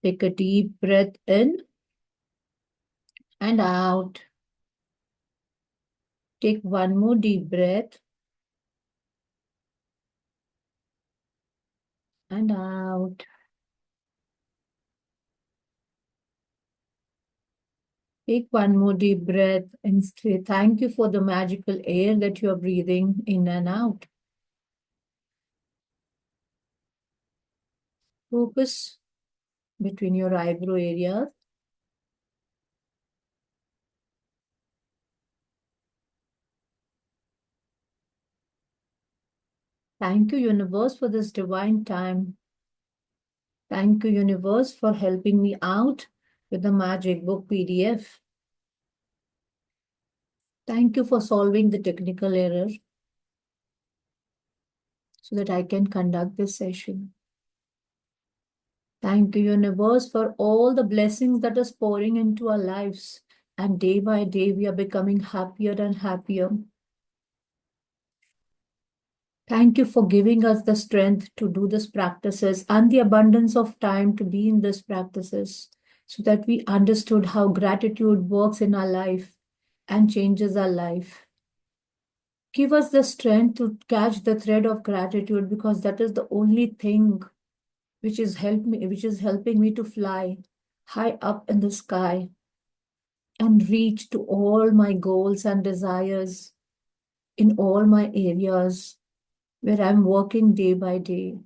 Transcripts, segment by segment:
Take a deep breath in and out. Take one more deep breath and out. Take one more deep breath and say thank you for the magical air that you are breathing in and out. Focus between your eyebrow areas. Thank you, universe, for this divine time. Thank you, universe, for helping me out with the magic book PDF. Thank you for solving the technical error so that I can conduct this session. Thank you, universe, for all the blessings that is pouring into our lives. And day by day, we are becoming happier and happier. Thank you for giving us the strength to do these practices and the abundance of time to be in these practices so that we understood how gratitude works in our life and changes our life. Give us the strength to catch the thread of gratitude because that is the only thing which is helping me to fly high up in the sky and reach to all my goals and desires in all my areas where I'm working day by day.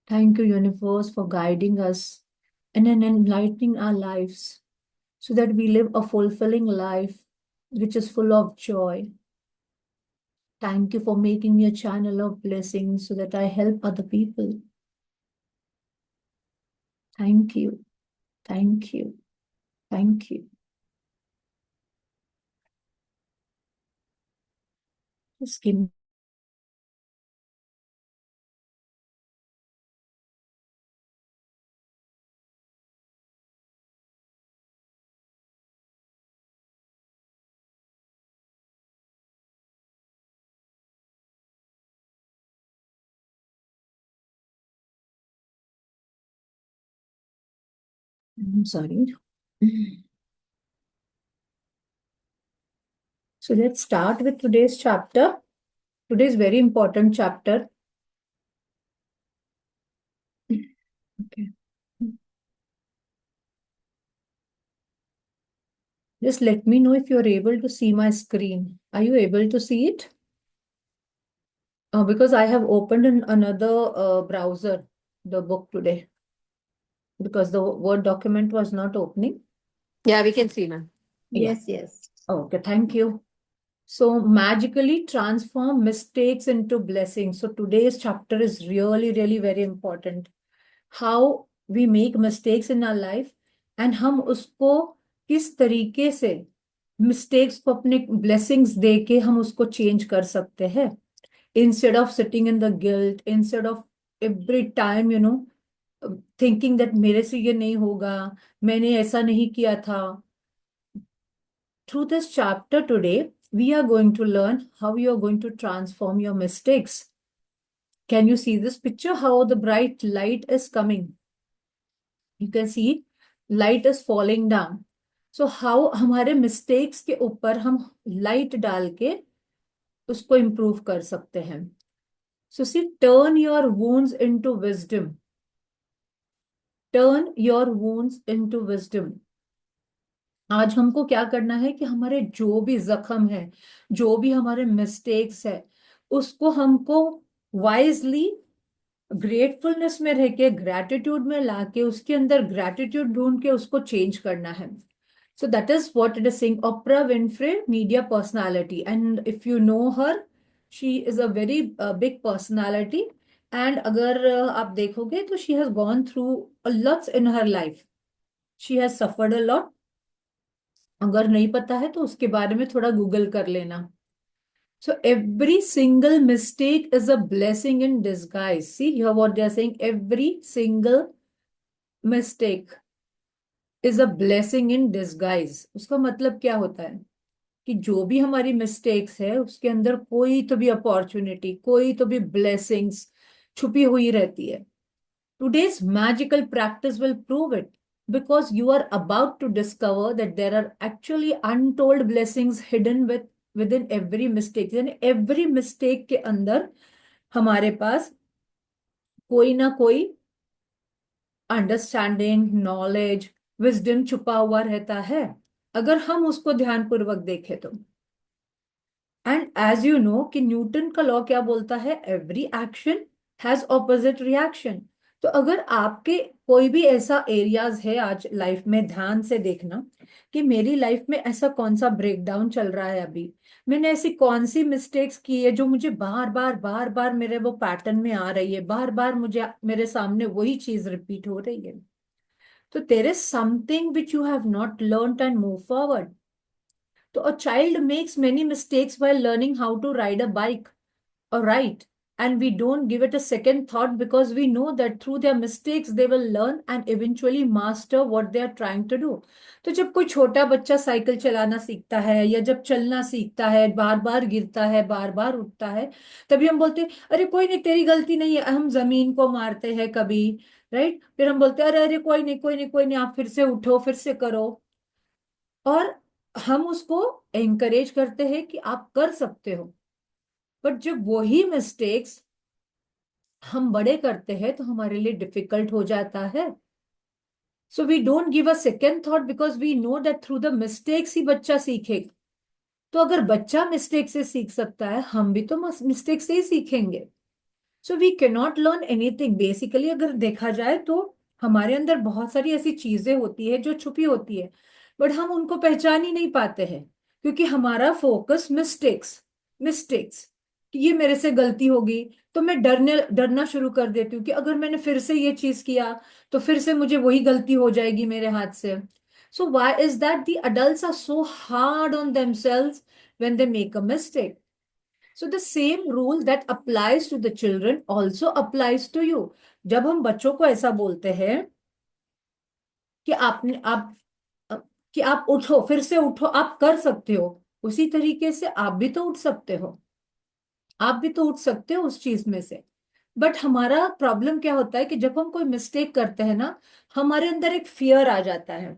Thank you, universe, for guiding us and in enlightening our lives so that we live a fulfilling life which is full of joy. Thank you for making me a channel of blessings so that I help other people. Thank you. Thank you. Thank you. Just give me. I'm sorry. So let's start with today's chapter. Today's very important chapter. Okay. Just let me know if you're able to see my screen. Are you able to see it? Because I have opened in another browser the book today because the Word document was not opening. Yeah, we can see now. Yeah. Yes. Okay, thank you. So magically transform mistakes into blessings. So today's chapter is really, really very important. How we make mistakes in our life and हम उसको किस तरीके से mistakes को अपने blessings दे के हम उसको चेंज कर सकते हैं instead of sitting in the guilt, instead of every time, thinking that मेरे से ये नहीं होगा, मैंने ऐसा नहीं किया था. Through this chapter today, we are going to learn how you are going to transform your mistakes. Can you see this picture? How the bright light is coming. You can see light is falling down. So how हमारे mistakes के ऊपर हम light डाल के उसको improve कर सकते हैं. So see, turn your wounds into wisdom. Turn your wounds into wisdom. आज हमको क्या करना है कि हमारे जो भी जख्म है, जो भी हमारे मिस्टेक्स है, उसको हमको वाइजली ग्रेटफुलनेस में रह के ग्रेटिट्यूड में लाके उसके अंदर ग्रेटिट्यूड ढूंढ के उसको चेंज करना है. So that is what it is saying. Oprah Winfrey, media personality. And if you know her, she is a very big personality. And अगर आप देखोगे तो she has gone through a lot in her life. She has suffered a lot. अगर नहीं पता है तो उसके बारे में थोड़ा गूगल कर लेना. So every single mistake is a blessing in disguise. See here what they are saying. Every single mistake is a blessing in disguise. उसका मतलब क्या होता है कि जो भी हमारी मिस्टेक्स है उसके अंदर कोई तो भी अपॉर्चुनिटी, कोई तो भी ब्लेसिंग्स छुपी हुई रहती है. Today's magical practice will prove it, because you are about to discover that there are actually untold blessings hidden within every mistake. यानी every mistake के अंदर हमारे पास कोई ना कोई अंडरस्टैंडिंग, नॉलेज, विजडम छुपा हुआ रहता है, अगर हम उसको ध्यानपूर्वक देखें तो। एंड एज यू नो कि न्यूटन का लॉ क्या बोलता है, every action has opposite reaction. तो अगर आपके कोई भी ऐसा एरियाज है आज लाइफ में, ध्यान से देखना कि मेरी लाइफ में ऐसा कौन सा ब्रेकडाउन चल रहा है अभी, मैंने ऐसी कौन सी मिस्टेक्स की है जो मुझे बार बार मेरे वो पैटर्न में आ रही है, बार बार मुझे मेरे सामने वही चीज रिपीट हो रही है। तो there is something which you have not learned and move forward. So a child makes many mistakes while learning how to ride a bike or write, and we don't give it a second thought because we know that through their mistakes they will learn and eventually master what they are trying to do. तो जब कोई छोटा बच्चा cycle चलाना सीखता है या जब चलना सीखता है, बार बार गिरता है, बार बार उठता है, तभी हम बोलते हैं अरे कोई नहीं, तेरी गलती नहीं है। हम जमीन को मारते हैं कभी, राइट, फिर हम बोलते हैं अरे अरे कोई नहीं कोई नहीं कोई नहीं, आप फिर से उठो, फिर से करो। और हम उसको एंकरेज करते हैं कि आप कर सकते हो। बट जब वही मिस्टेक्स हम बड़े करते हैं तो हमारे लिए डिफिकल्ट हो जाता है। So we don't give a second thought because we know that through the mistakes ही बच्चा सीखेगा। तो अगर बच्चा मिस्टेक से सीख सकता है, हम भी तो मिस्टेक से ही सीखेंगे। So we cannot learn anything basically. अगर देखा जाए तो हमारे अंदर बहुत सारी ऐसी चीजें होती है जो छुपी होती है, बट हम उनको पहचान ही नहीं पाते हैं, क्योंकि हमारा फोकस मिस्टेक्स, मिस्टेक्स, कि ये मेरे से गलती होगी, तो मैं डरना शुरू कर देती हूँ कि अगर मैंने फिर से ये चीज किया तो फिर से मुझे वही गलती हो जाएगी मेरे हाथ से। So why is that the adults are so hard on themselves when they make a mistake? So the same rule that applies to the children also applies to you. जब हम बच्चों को ऐसा बोलते हैं कि आपने आप कि आप उठो, फिर से उठो, आप कर सकते हो, उसी तरीके से आप भी तो उठ सकते हो, आप भी तो उठ सकते हो उस चीज में से। बट हमारा प्रॉब्लम क्या होता है कि जब हम कोई मिस्टेक करते हैं ना, हमारे अंदर एक फियर आ जाता है,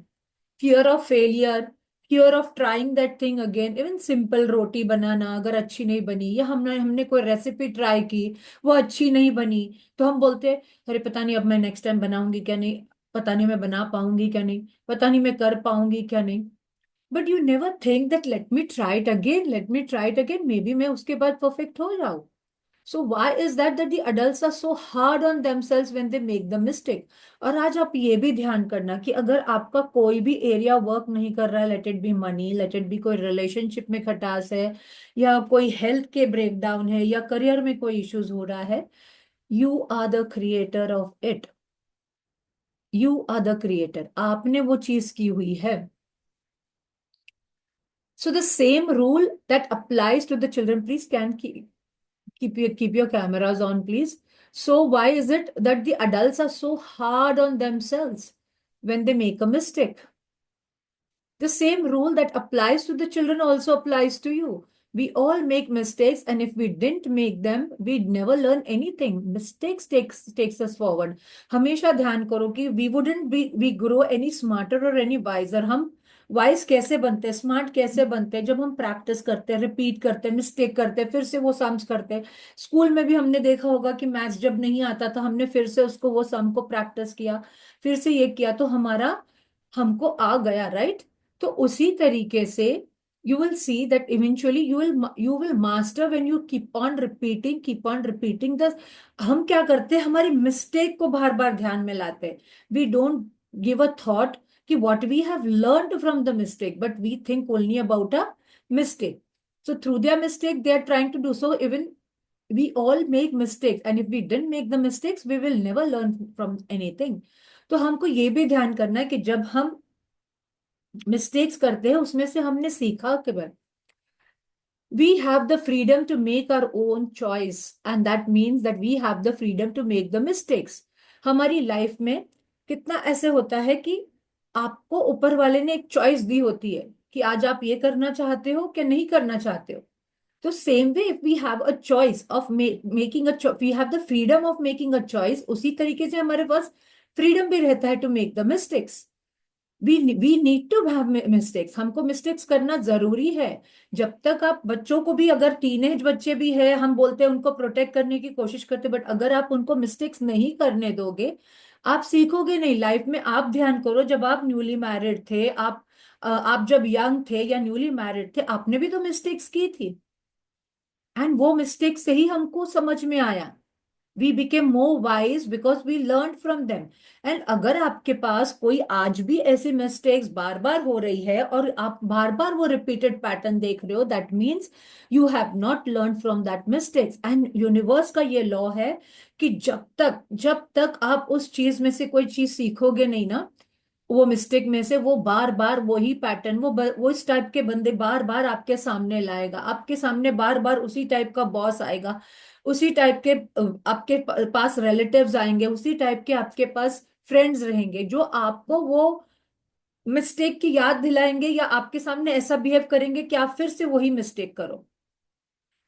fear of failure, fear of trying that thing again. Even simple रोटी बनाना अगर अच्छी नहीं बनी, या हमने हमने कोई रेसिपी ट्राई की, वो अच्छी नहीं बनी, तो हम बोलते हैं अरे पता नहीं अब मैं नेक्स्ट टाइम बनाऊंगी क्या नहीं, पता नहीं मैं बना पाऊंगी क्या नहीं, पता नहीं मैं कर पाऊंगी क्या नहीं। But you never think that let me try it again, let me try it again, may be मैं उसके बाद परफेक्ट हो जाऊं। So why is that the adults are so hard on themselves when they make the mistake? और आज आप ये भी ध्यान करना कि अगर आपका कोई भी एरिया वर्क नहीं कर रहा है, let it be money, let it be कोई रिलेशनशिप में खटास है, या कोई हेल्थ के ब्रेकडाउन है, या करियर में कोई इश्यूज हो रहा है, you are the creator of it. You are the creator, आपने वो चीज की हुई है। So the same rule that applies to the children, please can keep your cameras on, please. So why is it that the adults are so hard on themselves when they make a mistake? The same rule that applies to the children also applies to you. We all make mistakes, and if we didn't make them, we'd never learn anything. Mistakes takes us forward. हमेशा ध्यान करो कि we wouldn't be grow any smarter or any wiser. हम wise कैसे बनते हैं, smart कैसे बनते हैं? जब हम प्रैक्टिस करते हैं, रिपीट करते हैं, मिस्टेक करते हैं, फिर से वो सम्स करते हैं। स्कूल में भी हमने देखा होगा कि मैथ्स जब नहीं आता था, हमने फिर से उसको वो सम को प्रैक्टिस किया, फिर से ये किया, तो हमारा हमको आ गया, राइट? तो उसी तरीके से you will see that eventually you will master when you keep on repeating this। हम क्या करते हैं, हमारी मिस्टेक को बार बार ध्यान में लाते हैं। we don't give a thought कि what we have learned from the mistake, but we think only about a mistake। So through their mistake they are trying to do so। Even we all make mistakes, and if we didn't make the mistakes we will never learn from anything। तो हमको ये भी ध्यान करना है कि जब हम मिस्टेक्स करते हैं उसमें से हमने सीखा कि we have the freedom to make our own choice, and that means that we have the freedom to make the mistakes। हमारी लाइफ में कितना ऐसे होता है कि आपको ऊपर वाले ने एक चॉइस दी होती है कि आज आप ये करना चाहते हो क्या नहीं करना चाहते हो। तो same way if we have a choice of making a, we have the freedom of making a choice, उसी तरीके से हमारे पास फ्रीडम भी रहता है to make the mistakes. We need to have mistakes, हमको मिस्टेक्स करना जरूरी है। जब तक आप बच्चों को भी, अगर टीनेज बच्चे भी है, हम बोलते हैं उनको प्रोटेक्ट करने की कोशिश करते, बट अगर आप उनको मिस्टेक्स नहीं करने दोगे, आप सीखोगे नहीं लाइफ में। आप ध्यान करो, जब आप न्यूली मैरिड थे, आप जब यंग थे या न्यूली मैरिड थे, आपने भी तो मिस्टेक्स की थी, एंड वो मिस्टेक से ही हमको समझ में आया। We became more wise because we learn from them. And अगर आपके पास कोई आज भी ऐसी मिस्टेक्स बार बार हो रही है और आप बार बार वो रिपीटेड पैटर्न देख रहे हो, that means you have not learn from that mistakes. And universe का ये लॉ है कि जब तक आप उस चीज में से कोई चीज सीखोगे नहीं ना, वो मिस्टेक में से वो बार बार वही पैटर्न, वो इस टाइप के बंदे बार बार आपके सामने लाएगा, आपके सामने बार बार उसी टाइप का बॉस आएगा, उसी टाइप के आपके पास रिलेटिव्स आएंगे, उसी टाइप के आपके पास फ्रेंड्स रहेंगे जो आपको वो मिस्टेक की याद दिलाएंगे या आपके सामने ऐसा बिहेव करेंगे कि आप फिर से वही मिस्टेक करो।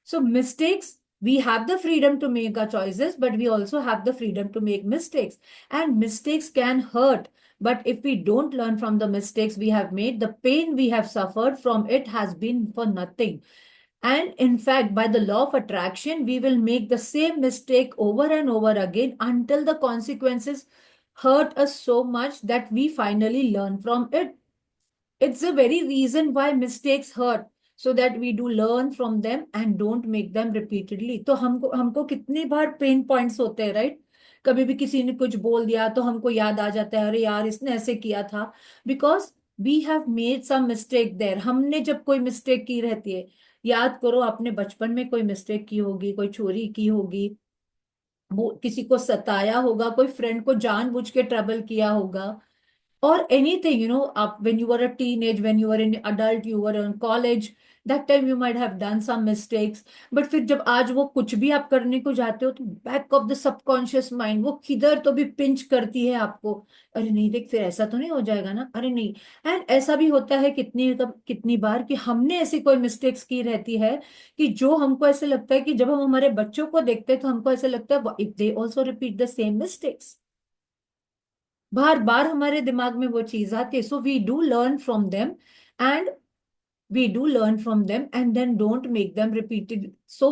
So mistakes, we have the freedom to make our choices, but we also have the freedom to make mistakes. And mistakes can hurt. But if we don't learn from the mistakes we have made, the pain we have suffered from it has been for nothing. And in fact, by the law of attraction, we will make the same mistake over and over again until the consequences hurt us so much that we finally learn from it. It's the very reason why mistakes hurt, so that we do learn from them and don't make them repeatedly. तो हमको हमको कितनी बार pen points होते हैं, right? कभी भी किसी ने कुछ बोल दिया तो हमको याद आ जाता है, अरे यार इसने ऐसे किया था, because we have made some mistake there. हमने जब कोई मिस्टेक की रहती है, याद करो आपने बचपन में कोई मिस्टेक की होगी, कोई चोरी की होगी, वो किसी को सताया होगा, कोई फ्रेंड को जानबूझ के ट्रबल किया होगा, or anything, up when you were a teenage, when you were in adult, you were in college, that time you might have done some mistakes, but फिर जब आज वो कुछ भी आप करने को जाते हो तो back of the subconscious mind वो किधर तो भी पिंच करती है आपको, अरे नहीं देख फिर ऐसा तो नहीं हो जाएगा ना, अरे नहीं। एंड ऐसा भी होता है कितनी बार कि हमने ऐसी कोई मिस्टेक्स की रहती है कि जो हमको ऐसे लगता है कि जब हम हमारे बच्चों को देखते हैं तो हमको ऐसे लगता है if they also repeat the same mistakes, बार बार हमारे दिमाग में वो चीज आती है। So we do learn from them, and we do learn from them and then don't make them repeated. So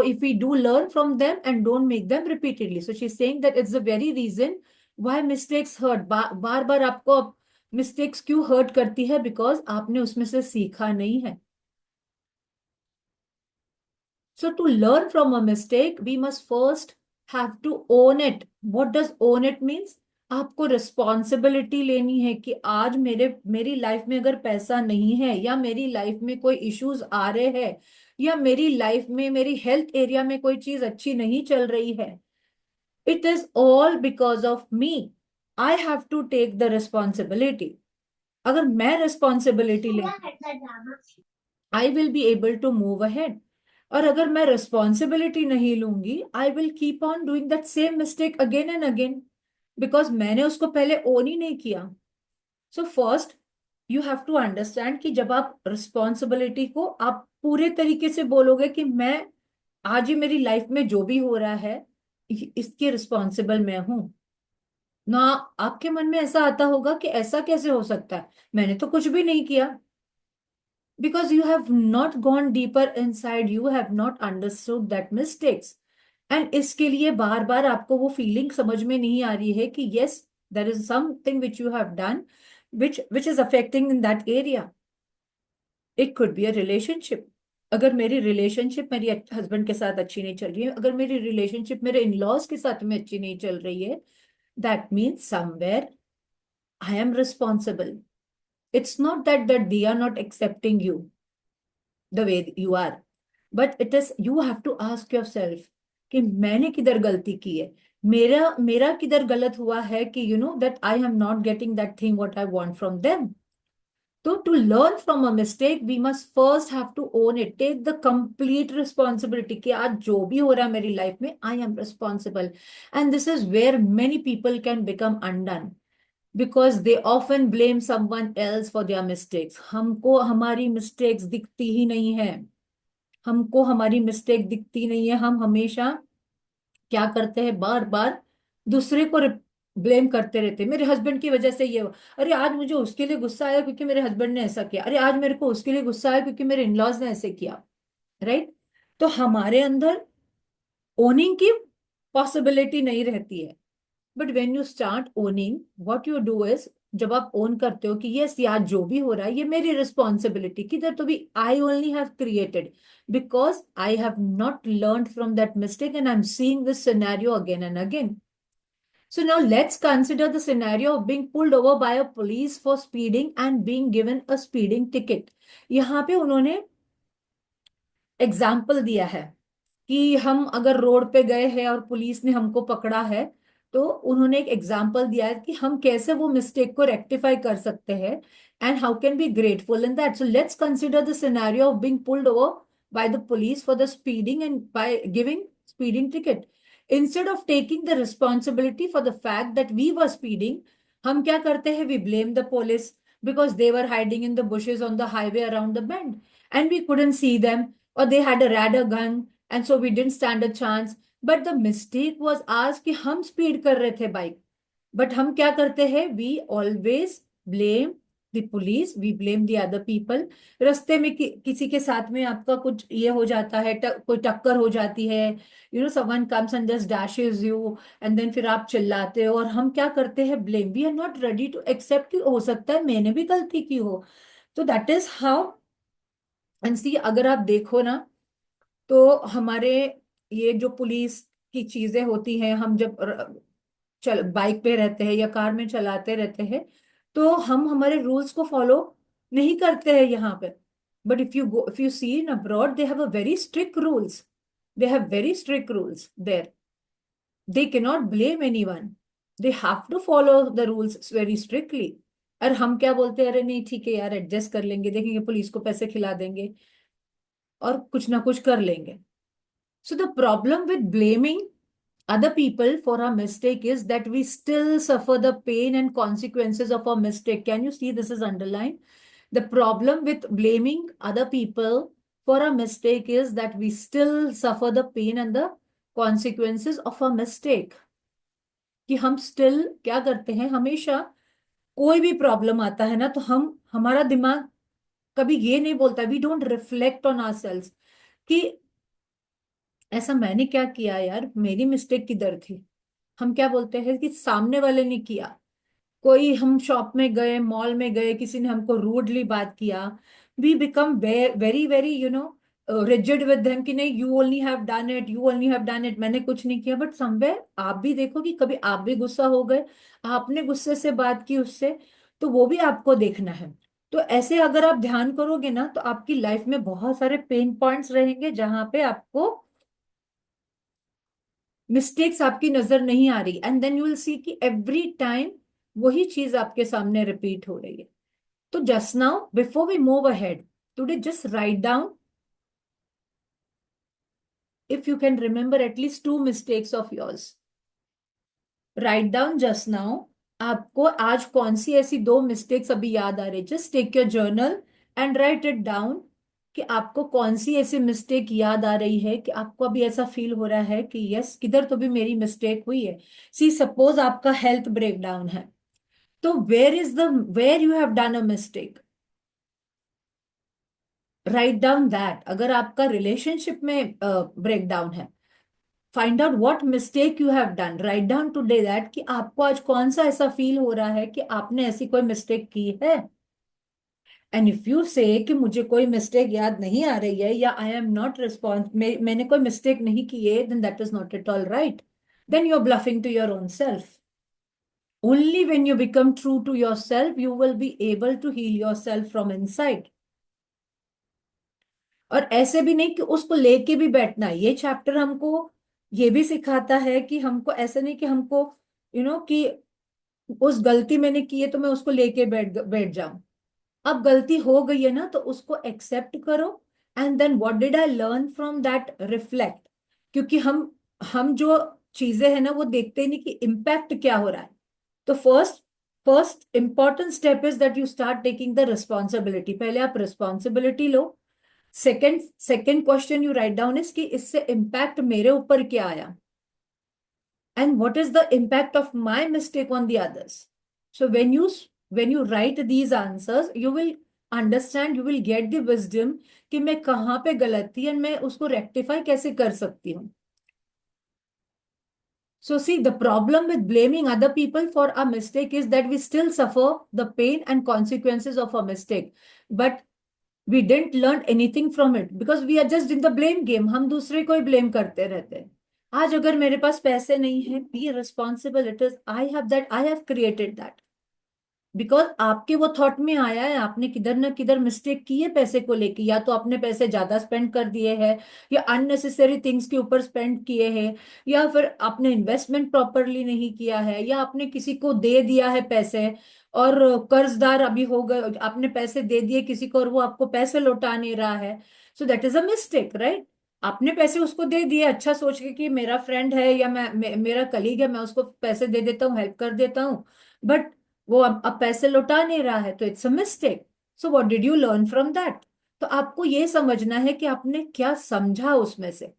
if we do learn from them and don't make them repeatedly, so she's saying that it's the very reason why mistakes hurt. बार बार आपको mistakes क्यों hurt करती है? Because आपने उसमें से सीखा नहीं है। So to learn from a mistake, we must first have to own it. What does own it means? आपको रिस्पॉन्सिबिलिटी लेनी है कि आज मेरी लाइफ में अगर पैसा नहीं है, या मेरी लाइफ में कोई इश्यूज आ रहे हैं, या मेरी लाइफ में मेरी हेल्थ एरिया में कोई चीज अच्छी नहीं चल रही है, it is all because of me. I have to take the responsibility. अगर मैं रिस्पॉन्सिबिलिटी ले, I will be able to move ahead. और अगर मैं रिस्पॉन्सिबिलिटी नहीं लूंगी, I will keep on doing that same mistake again and again, because मैंने उसको पहले ओन ही नहीं किया। So first you have to understand कि जब आप रिस्पॉन्सिबिलिटी को आप पूरे तरीके से बोलोगे कि मैं आज ही मेरी लाइफ में जो भी हो रहा है इसकी रिस्पॉन्सिबल मैं हूं ना, आपके मन में ऐसा आता होगा कि ऐसा कैसे हो सकता है, मैंने तो कुछ भी नहीं किया। Because you have not gone deeper inside, you have not understood that mistakes. And इसके लिए बार बार आपको वो फीलिंग समझ में नहीं आ रही है कि yes, there is something which you have done which is affecting in that area. It could be a relationship. अगर मेरी रिलेशनशिप मेरी हस्बैंड के साथ अच्छी नहीं चल रही है, अगर मेरी रिलेशनशिप मेरे इन लॉज के साथ में अच्छी नहीं चल रही है, that means somewhere I am responsible. It's not that they are not accepting you the way you are, but it is you have to ask yourself कि मैंने किधर गलती की है, मेरा मेरा किधर गलत हुआ है कि that I am not getting that thing what I want from them. So to learn from a mistake, we must first have to own it, take the complete responsibility कि आज जो भी हो रहा है मेरी लाइफ में I am responsible. And this is where many people can become undone, because they often blame someone else for their mistakes. हमको हमारी mistakes दिखती ही नहीं है, हमको हमारी मिस्टेक दिखती नहीं है, हम हमेशा क्या करते हैं, बार बार दूसरे को ब्लेम करते रहते हैं। मेरे हस्बैंड की वजह से ये हुआ, अरे आज मुझे उसके लिए गुस्सा आया क्योंकि मेरे हस्बैंड ने ऐसा किया, अरे आज मेरे को उसके लिए गुस्सा आया क्योंकि मेरे इनलॉज ने ऐसे किया। राइट? तो हमारे अंदर ओनिंग की पॉसिबिलिटी नहीं रहती है। But when you start owning, what you do is, जब आप ओन करते हो कि यस यार जो भी हो रहा है ये मेरी रिस्पॉन्सिबिलिटी, किधर तो भी I only have created, because I have not learn from that mistake and I am seeing this scenario again and again. So now let's consider the scenario of being pulled over by a police for speeding and being given a speeding ticket. यहाँ पे उन्होंने example दिया है कि हम अगर road पे गए हैं और पुलिस ने हमको पकड़ा है, तो उन्होंने एक एग्जाम्पल दिया है कि हम कैसे वो मिस्टेक को रेक्टिफाई कर सकते हैं and how can be grateful in that. So let's consider the scenario of being pulled over by the police for the speeding and by giving speeding ticket. Instead of taking the responsibility for the fact that we were speeding, हम क्या करते हैं, we blame the police because they were hiding in the bushes on the highway around the bend and we couldn't see them, or they had a radar gun and so we didn't stand a chance. But the mistake was ours कि हम speed कर रहे थे bike. But हम क्या करते हैं, we always blame the police, we blame the other people. रास्ते में किसी के साथ में आपका कुछ ये हो जाता है, कोई टक्कर हो जाती है, you know someone comes and just dashes you and then फिर आप चिल्लाते हो और हम क्या करते हैं, blame. We are not ready to accept कि हो सकता है मैंने भी गलती की हो. तो दैट इज हाउ. एंड सी, अगर आप देखो ना, तो हमारे ये जो पुलिस की चीजें होती हैं, हम जब चल बाइक पे रहते हैं या कार में चलाते रहते हैं, तो हम हमारे रूल्स को फॉलो नहीं करते हैं यहाँ पे. But if you see in abroad, they have a very strict rules. They have very strict rules there. They cannot blame anyone. They have to follow the rules very strictly. और हम क्या बोलते हैं, अरे नहीं ठीक है यार, एडजस्ट कर लेंगे, देखेंगे पुलिस को पैसे खिला देंगे और कुछ ना कुछ कर लेंगे. So the problem with blaming other people for our mistake is that we still suffer the pain and consequences of our mistake. Can you see this is underlined? The problem with blaming other people for a mistake is that we still suffer the pain and the consequences of our mistake. कि हम still क्या करते हैं, हमेशा कोई भी problem आता है ना, तो हमारा दिमाग कभी ये नहीं बोलता, we don't reflect on ourselves कि ऐसा मैंने क्या किया यार, मेरी मिस्टेक किधर थी. हम क्या बोलते हैं कि सामने वाले ने किया. कोई हम शॉप में गए, मॉल में गए, किसी ने हमको रूडली बात किया, we become very very rigid with them कि नहीं, you only have done it, you only have done it, मैंने कुछ नहीं किया. बट समवेयर आप भी देखो कि कभी आप भी गुस्सा हो गए, आपने गुस्से से बात की उससे, तो वो भी आपको देखना है. तो ऐसे अगर आप ध्यान करोगे ना, तो आपकी लाइफ में बहुत सारे पेन पॉइंट्स रहेंगे जहां पे आपको मिस्टेक्स आपकी नजर नहीं आ रही, and then you will see कि एवरी टाइम वही चीज आपके सामने रिपीट हो रही है. तो just now before we move ahead today, just write down, if you can remember at least 2 mistakes of yours. Write down just now, आपको आज कौन सी ऐसी 2 मिस्टेक्स अभी याद आ रही, just take your journal and write it down कि आपको कौन सी ऐसी मिस्टेक याद आ रही है कि आपको अभी ऐसा फील हो रहा है कि यस किधर तो भी मेरी मिस्टेक हुई है. सी सपोज आपका हेल्थ ब्रेक डाउन है, तो where you have done a mistake, write down that. अगर आपका रिलेशनशिप में ब्रेक डाउन है, find out what mistake you have done, write down today that कि आपको आज कौन सा ऐसा फील हो रहा है कि आपने ऐसी कोई मिस्टेक की है. एंड इफ यू से कि मुझे कोई मिस्टेक याद नहीं आ रही है या आई एम नॉट रिस्पॉन्स, मैंने कोई मिस्टेक नहीं की है, then that is not at all right. Then you are bluffing to your own self. Only when you become true to yourself, you will be able to heal yourself from inside. और ऐसे भी नहीं कि उसको लेके भी बैठना है. ये चैप्टर हमको ये भी सिखाता है कि हमको ऐसे नहीं कि हमको कि उस गलती मैंने की है तो मैं उसको लेके बैठ बैठ जाऊं. अब गलती हो गई है ना, तो उसको एक्सेप्ट करो and then what did I learn from that, reflect. क्योंकि हम जो चीजें हैं ना, वो देखते नहीं कि इम्पैक्ट क्या हो रहा है. तो first important step is that you start taking the responsibility. पहले आप responsibility low. Second second question you write down is कि इससे इम्पैक्ट मेरे ऊपर क्या आया, and what is the impact of my mistake on the others. So when you write these answers, you will understand, you will get the wisdom कि मैं कहाँ पे गलत थी and मैं उसको rectify कैसे कर सकती हूँ. So see, the problem with blaming other people for a mistake is that we still suffer the pain and consequences of a mistake, but we didn't learn anything from it because we are just in the blame game. हम दूसरे को ही blame करते रहते हैं. आज अगर मेरे पास पैसे नहीं है, be responsible. It is I have that, I have created that. Because आपके वो थॉट में आया है, आपने किधर ना किधर मिस्टेक की है पैसे को लेके, या तो आपने पैसे ज्यादा स्पेंड कर दिए हैं, या अननेसेसरी थिंग्स के ऊपर स्पेंड किए हैं, या फिर आपने इन्वेस्टमेंट प्रॉपरली नहीं किया है, या आपने किसी को दे दिया है पैसे और कर्जदार अभी हो गए, आपने पैसे दे दिए किसी को और वो आपको पैसे लौटा नहीं रहा है. So that is a mistake, right? आपने पैसे उसको दे दिए अच्छा सोच के कि मेरा फ्रेंड है या मेरा कलीग है, मैं उसको पैसे दे देता हूँ, हेल्प कर देता हूँ, बट वो अब पैसे लौटा नहीं रहा है, तो it's a mistake. So what did you learn from that? तो आपको ये समझना है कि आपने क्या समझा उसमें से.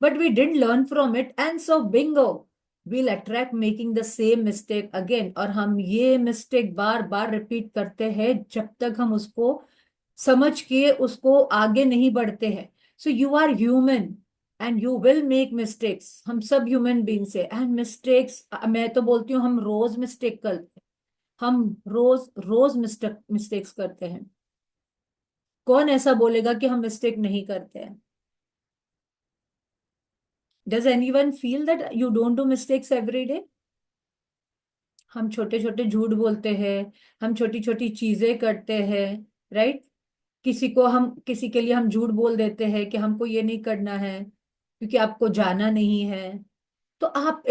But we didn't learn from it, and so bingo, we'll attract making the same mistake again. और हम ये मिस्टेक बार बार रिपीट करते हैं जब तक हम उसको समझ के उसको आगे नहीं बढ़ते हैं. So you are human and you will make mistakes. हम सब ह्यूमन बींग्स है, एंड मिस्टेक्स, मैं तो बोलती हूँ हम रोज मिस्टेक करते हैं. हम रोज रोज मिस्टेक्स करते हैं. कौन ऐसा बोलेगा कि हम मिस्टेक नहीं करते हैं? Does anyone feel that you don't do mistakes every day? हम छोटे छोटे झूठ बोलते हैं, हम छोटी छोटी चीजें करते हैं, राइट? किसी के लिए हम झूठ बोल देते हैं कि हमको ये नहीं करना है क्योंकि आपको जाना नहीं है. तो आप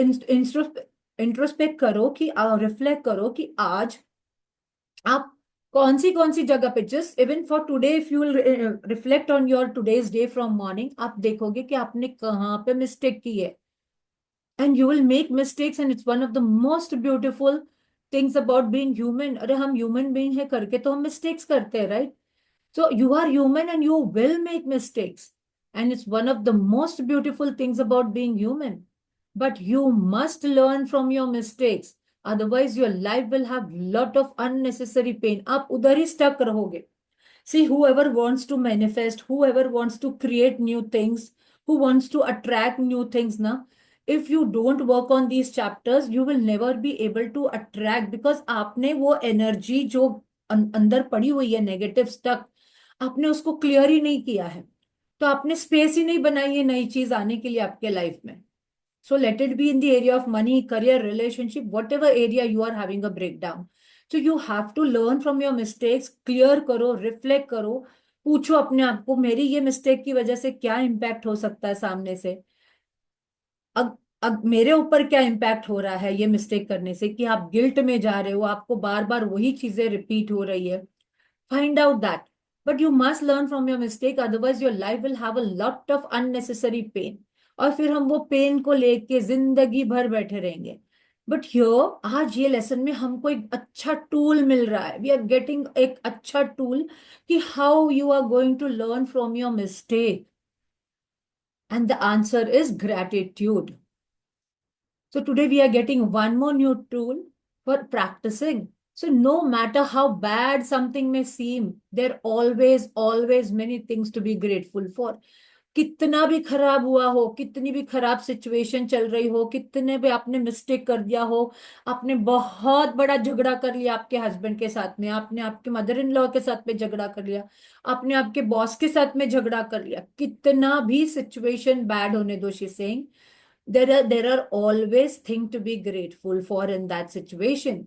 इंट्रोस्पेक्ट करो कि रिफ्लेक्ट करो कि आज आप कौन सी जगह पे, just even for today, if you will reflect on your today's day from morning, आप देखोगे कि आपने कहाँ पे मिस्टेक की है. And you will make mistakes, and it's one of the most beautiful things about being human. अरे हम ह्यूमन बीइंग है करके तो हम मिस्टेक्स करते हैं, right? So you are human and you will make mistakes. And it's one of the most beautiful things about being human. But you must learn from your mistakes. Otherwise, your life will have lot of unnecessary pain. आप उधर ही stuck रहोगे. See, whoever wants to manifest, whoever wants to create new things, who wants to attract new things, na, if you don't work on these chapters, you will never be able to attract, because आपने वो energy जो अंदर पड़ी हुई है negative stuck, आपने उसको clear ही नहीं किया है. तो आपने स्पेस ही नहीं बनाई है नई चीज आने के लिए आपके लाइफ में. So let it be in the area of money, career, relationship, whatever area you are having a breakdown. So you have to learn from your mistakes, clear करो, reflect करो, पूछो अपने आप को मेरी ये मिस्टेक की वजह से क्या इम्पैक्ट हो सकता है सामने से. अब मेरे ऊपर क्या इम्पैक्ट हो रहा है ये मिस्टेक करने से, कि आप गिल्ट में जा रहे हो, आपको बार बार वही चीजें रिपीट हो रही है. Find out that. But you must learn from your mistake, otherwise your life will have a lot of unnecessary pain. और फिर हम वो पेन को लेके जिंदगी भर बैठे रहेंगे. बट हियर आज ये लेसन में हमको एक अच्छा टूल मिल रहा है. वी आर गेटिंग एक अच्छा टूल कि how you are going to learn from your mistake. And the answer is gratitude. So today we are getting one more new tool for practicing. So no matter how bad something may seem, there are always many things to be grateful for. कितना भी खराब हुआ हो, कितनी भी खराब situation चल रही हो, कितने भी आपने मिस्टेक कर दिया हो, आपने बहुत बड़ा झगड़ा कर लिया आपके हस्बैंड के साथ में, आपने आपके मदर इन लॉ के साथ में झगड़ा कर लिया, आपने आपके बॉस के साथ में झगड़ा कर लिया, कितना भी सिचुएशन बैड होने दो, she saying there are always things to be grateful for in that situation.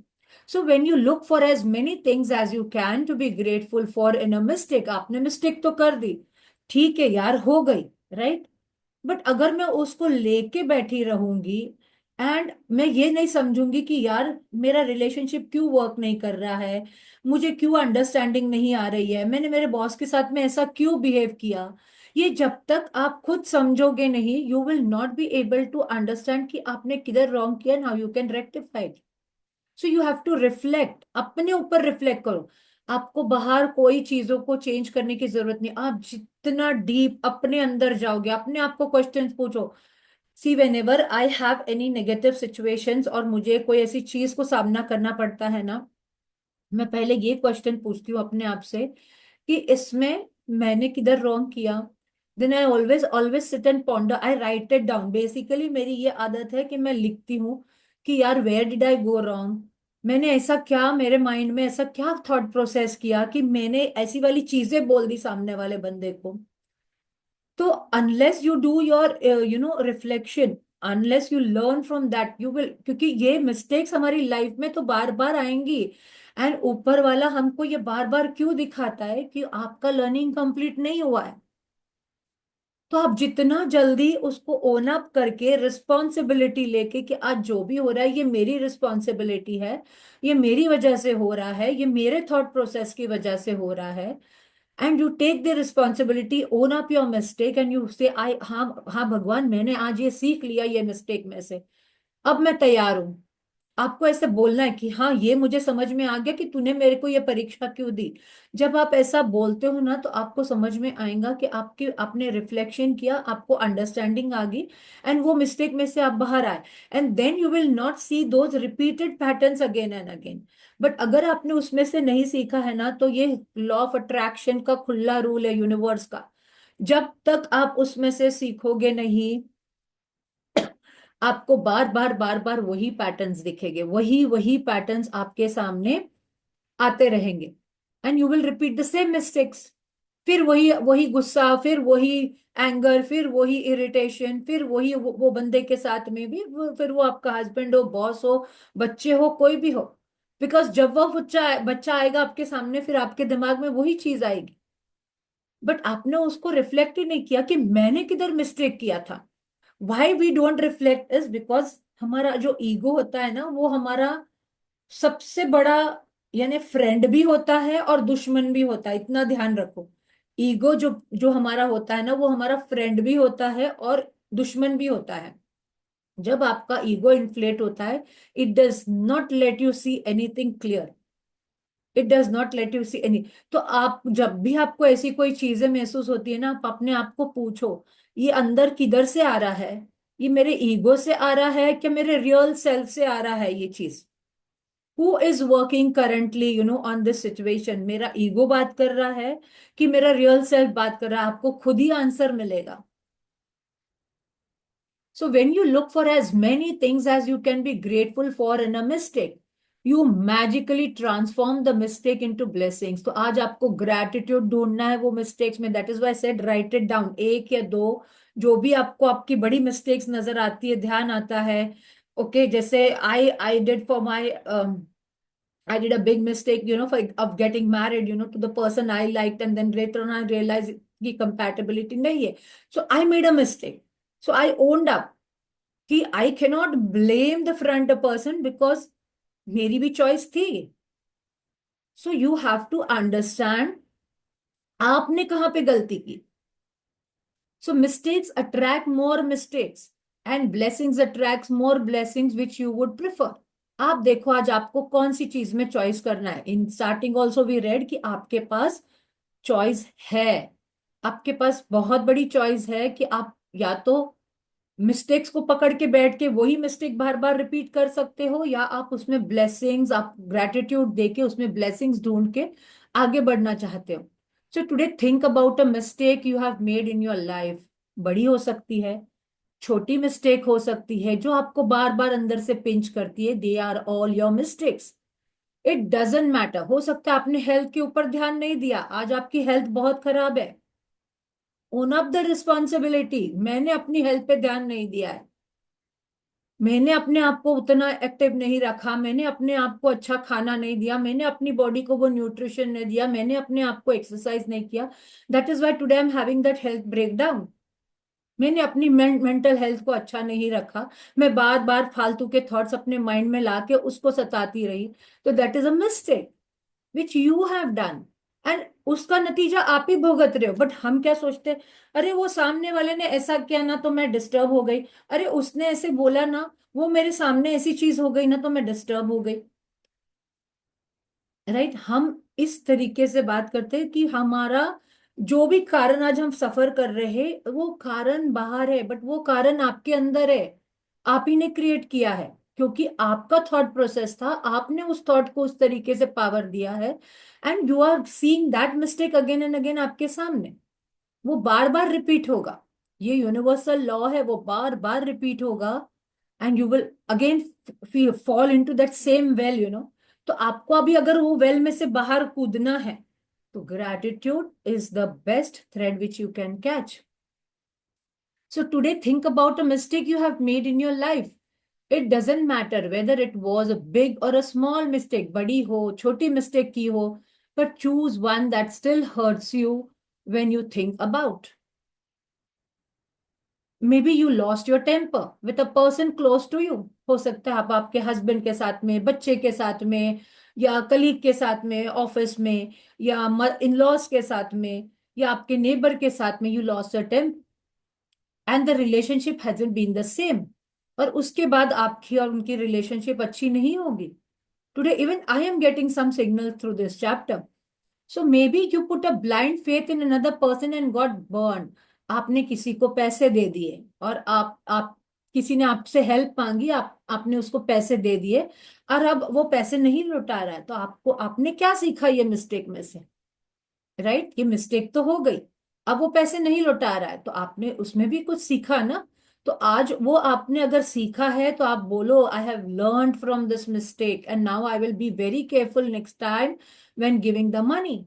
So when you look for as many things as you can to be grateful for in a mistake, आपने mistake तो कर दी, ठीक है यार, हो गई, right? But अगर मैं उसको लेके बैठी रहूंगी एंड मैं ये नहीं समझूंगी कि यार मेरा रिलेशनशिप क्यों वर्क नहीं कर रहा है, मुझे क्यों अंडरस्टैंडिंग नहीं आ रही है, मैंने मेरे बॉस के साथ में ऐसा क्यों बिहेव किया, ये जब तक आप खुद समझोगे नहीं, you will not be able to understand कि आपने किधर रॉन्ग किया and how you can rectify. So you have to reflect, अपने ऊपर रिफ्लेक्ट करो. आपको बाहर कोई चीजों को चेंज करने की जरूरत नहीं। आप जितना डीप अपने अंदर जाओगे, अपने आप को क्वेश्चंस पूछो। See whenever I have any negative situations और मुझे कोई ऐसी चीज को सामना करना पड़ता है ना, मैं पहले ये क्वेश्चन पूछती हूँ अपने आप से कि इसमें मैंने किधर रॉन्ग किया। Then I always always sit and ponder, I write it down. Basically मेरी ये आदत है कि मैं लिखती हूँ कि यार where did I go wrong. मैंने ऐसा क्या, मेरे माइंड में ऐसा क्या थॉट प्रोसेस किया कि मैंने ऐसी वाली चीजें बोल दी सामने वाले बंदे को। तो unless you do your reflection, unless you learn from that, you will, क्योंकि ये मिस्टेक्स हमारी लाइफ में तो बार बार आएंगी। एंड ऊपर वाला हमको ये बार बार क्यों दिखाता है कि आपका लर्निंग कंप्लीट नहीं हुआ है। तो आप जितना जल्दी उसको ओन अप करके रिस्पॉन्सिबिलिटी लेके कि आज जो भी हो रहा है ये मेरी रिस्पॉन्सिबिलिटी है, ये मेरी वजह से हो रहा है, ये मेरे थॉट प्रोसेस की वजह से हो रहा है, and you take the responsibility, own up your mistake and you say I, हाँ हाँ भगवान मैंने आज ये सीख लिया ये मिस्टेक में से, अब मैं तैयार हूं। आपको ऐसे बोलना है कि हाँ ये मुझे समझ में आ गया कि तूने मेरे को ये परीक्षा क्यों दी। जब आप ऐसा बोलते हो ना तो आपको समझ में आएगा कि आपके आपने रिफ्लेक्शन किया, आपको अंडरस्टैंडिंग आ गई, एंड वो मिस्टेक में से आप बाहर आए। And then you will not see those repeated patterns again and again. But अगर आपने उसमें से नहीं सीखा है ना, तो ये लॉ ऑफ अट्रैक्शन का खुला रूल है यूनिवर्स का, जब तक आप उसमें से सीखोगे नहीं, आपको बार बार बार बार वही पैटर्न्स दिखेंगे, वही वही पैटर्न्स आपके सामने आते रहेंगे, and you will repeat the same mistakes. फिर वही वही गुस्सा, फिर वही एंगर, फिर वही इरिटेशन, फिर वही वो बंदे के साथ में भी फिर वो आपका हस्बैंड हो, बॉस हो, बच्चे हो, कोई भी हो। बिकॉज जब वो बच्चा बच्चा आएगा आपके सामने, फिर आपके दिमाग में वही चीज आएगी। बट आपने उसको रिफ्लेक्ट ही नहीं किया कि मैंने किधर मिस्टेक किया था। Why we don't reflect is because हमारा जो ईगो होता है ना, वो हमारा सबसे बड़ा यानी फ्रेंड भी होता है और दुश्मन भी होता है, इतना ध्यान रखो। ईगो जो जो हमारा होता है ना, वो हमारा फ्रेंड भी होता है और दुश्मन भी होता है। जब आपका ईगो इन्फ्लेट होता है, it does not let you see anything clear, it does not let you see any. तो आप जब भी आपको ऐसी कोई चीजें महसूस होती है ना, आप अपने आप को पूछो ये अंदर किधर से आ रहा है, ये मेरे ईगो से आ रहा है कि मेरे रियल सेल्फ से आ रहा है ये चीज। Who is working currently on this situation, मेरा ईगो बात कर रहा है कि मेरा रियल सेल्फ बात कर रहा है, आपको खुद ही आंसर मिलेगा। So when you look for as many things as you can be grateful for in a mistake, you magically transform the mistake into blessings. तो आज आपको gratitude ढूंढना है वो mistakes में। That is why I said write it down, एक या दो, जो भी आपको आपकी बड़ी mistakes नजर आती है, ध्यान आता है। ओके, जैसे I did for my I did a big mistake, for of getting married, to the person I liked, and then later on I realized कि compatibility नहीं है. So I made a mistake. So I owned up कि I cannot blame the front person because मेरी भी choice थी। So you have to understand आपने कहां पे गलती की। So mistakes attract more mistakes and blessings attract more blessings which you would prefer. आप देखो आज आपको कौन सी चीज में चॉइस करना है। In starting also we read कि आपके पास चॉइस है, आपके पास बहुत बड़ी चॉइस है कि आप या तो मिस्टेक्स को पकड़ के बैठ के वही मिस्टेक बार बार रिपीट कर सकते हो, या आप उसमें ब्लेसिंग्स, आप ग्रेटिट्यूड देके उसमें ब्लेसिंग्स ढूंढ के आगे बढ़ना चाहते हो। So today think about a mistake you have made in your life. बड़ी हो सकती है, छोटी मिस्टेक हो सकती है, जो आपको बार बार अंदर से पिंच करती है। They are all your mistakes, it doesn't matter. हो सकता है आपने हेल्थ के ऊपर ध्यान नहीं दिया, आज आपकी हेल्थ बहुत खराब है, ओन अप द रिस्पॉन्सिबिलिटी, मैंने अपनी हेल्थ पे ध्यान नहीं दिया है, मैंने अपने आप को उतना एक्टिव नहीं रखा, मैंने अपने आप को अच्छा खाना नहीं दिया, मैंने अपनी बॉडी को वो न्यूट्रिशन नहीं दिया, मैंने अपने आप को एक्सरसाइज नहीं किया। That is why today I am having that health breakdown. मैंने अपनी मेंटल हेल्थ को अच्छा नहीं रखा, मैं बार बार फालतू के थॉट्स अपने माइंड में लाके उसको सताती रही। तो that is a mistake which you have done, and उसका नतीजा आप ही भुगत रहे हो। बट हम क्या सोचते हैं, अरे वो सामने वाले ने ऐसा किया ना तो मैं डिस्टर्ब हो गई, अरे उसने ऐसे बोला ना, वो मेरे सामने ऐसी चीज हो गई ना तो मैं डिस्टर्ब हो गई। राइट, हम इस तरीके से बात करते हैं कि हमारा जो भी कारण आज हम सफर कर रहे हैं वो कारण बाहर है, बट वो कारण आपके अंदर है। आप ही ने क्रिएट किया है, क्योंकि आपका थॉट प्रोसेस था, आपने उस थॉट को उस तरीके से पावर दिया है, and you are seeing that mistake again and again आपके सामने। वो बार बार रिपीट होगा, ये यूनिवर्सल लॉ है, वो बार बार रिपीट होगा, and you will again fall into that same well, तो आपको अभी अगर वो वेल में से बाहर कूदना है, तो gratitude is the best thread which you can catch. So today think about a mistake you have made in your life. It doesn't matter whether it was a big और अ स्मॉल मिस्टेक, बड़ी हो छोटी mistake की हो, but choose one that still hurts you when you think about. Maybe you lost your temper with a person close to you. हो सकता है आप आपके हस्बैंड के साथ में, बच्चे के साथ में, या कलीग के साथ में ऑफिस में, या इन लॉज के साथ में, या आपके नेबर के साथ में, you lost your temper and the relationship hasn't been the same. और उसके बाद आपकी और उनकी रिलेशनशिप अच्छी नहीं होगी। Today even I am getting some signal through this chapter. So maybe you put a blind faith in another person and got burn. आपने किसी को पैसे दे दिए, और आप किसी ने आपसे हेल्प मांगी, आपने उसको पैसे दे दिए, और अब वो पैसे नहीं लौटा रहा है, तो आपको आपने क्या सीखा ये मिस्टेक में से? राइट, ये मिस्टेक तो हो गई, अब वो पैसे नहीं लौटा रहा है, तो आपने उसमें भी कुछ सीखा ना। तो आज वो आपने अगर सीखा है, तो आप बोलो I have learn from this mistake and now I will be very careful next time when giving the money.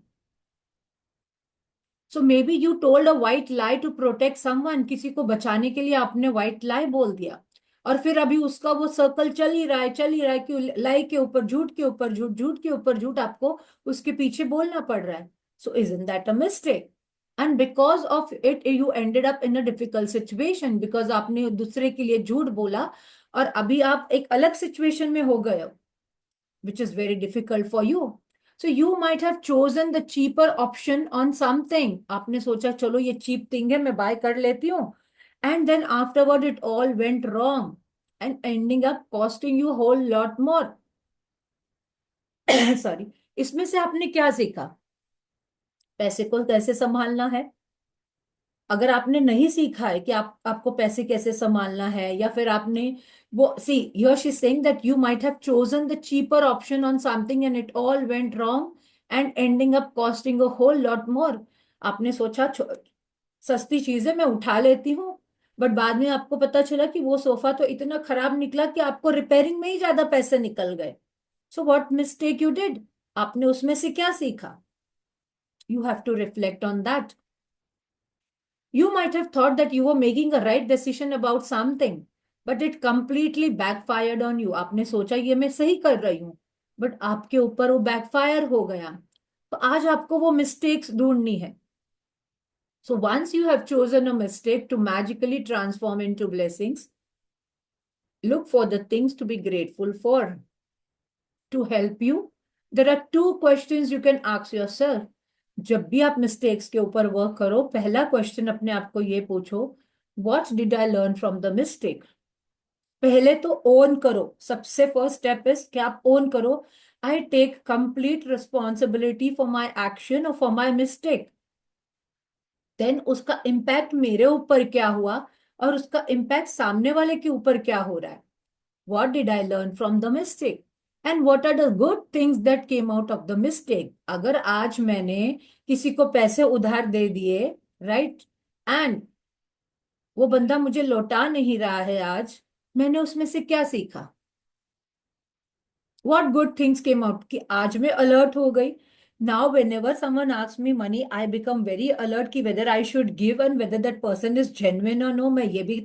So maybe you told a white lie to protect someone. किसी को बचाने के लिए आपने व्हाइट लाई बोल दिया, और फिर अभी उसका वो सर्कल चल ही रहा है, चल ही रहा है, कि लाई के ऊपर झूठ, के ऊपर झूठ, झूठ के ऊपर झूठ आपको उसके पीछे बोलना पड़ रहा है। सो isn't that a mistake? And because of it you ended up in a difficult situation, because आपने दूसरे के लिए झूठ बोला, और अभी आप एक अलग सिचुएशन में हो गए हो, which is very difficult for you. So you might have chosen the cheaper option on something. आपने सोचा चलो ये cheap thing है, मैं buy कर लेती हूँ, and then afterward it all went wrong and ending up costing you a whole lot more. Sorry. इसमें से आपने क्या सीखा? पैसे को कैसे संभालना है? अगर आपने नहीं सीखा है कि आपको पैसे कैसे संभालना है, या फिर आपने वो see here she saying that you might have chosen the cheaper option on something and it all went wrong and ending up costing a whole lot more. आपने सोचा सस्ती चीजें मैं उठा लेती हूँ, बट बाद में आपको पता चला कि वो सोफा तो इतना खराब निकला कि आपको रिपेयरिंग में ही ज्यादा पैसे निकल गए। So what mistake you did? आपने उसमें से क्या सीखा? You have to reflect on that. You might have thought that you were making a right decision about something, but it completely backfired on you. आपने सोचा ये मैं सही कर रही हूँ, बट आपके ऊपर वो बैकफायर हो गया। तो आज आपको वो मिस्टेक्स ढूंढनी है। So once you have chosen a mistake to magically transform into blessings, look for the things to be grateful for. To help you, there are two questions you can ask yourself. जब भी आप mistakes के ऊपर work करो, पहला question अपने आप को ये पूछो, what did I learn from the mistake? पहले तो ओन करो। सबसे फर्स्ट स्टेप इज कि आप ओन करो, I take complete responsibility for my action और फॉर माई मिस्टेक। देन उसका इम्पैक्ट मेरे ऊपर क्या हुआ, और उसका इम्पैक्ट सामने वाले के ऊपर क्या हो रहा है। What did I learn from the mistake? And what are the good things that came out of the mistake? अगर आज मैंने किसी को पैसे उधार दे दिए, राइट, एंड वो बंदा मुझे लौटा नहीं रहा है आज, मैंने उसमें से क्या सीखा? What good things came out? कि आज मैं अलर्ट हो गई। Now whenever someone asks me money, I become very alert कि whether I should give and whether that person is genuine or no। मैं ये भी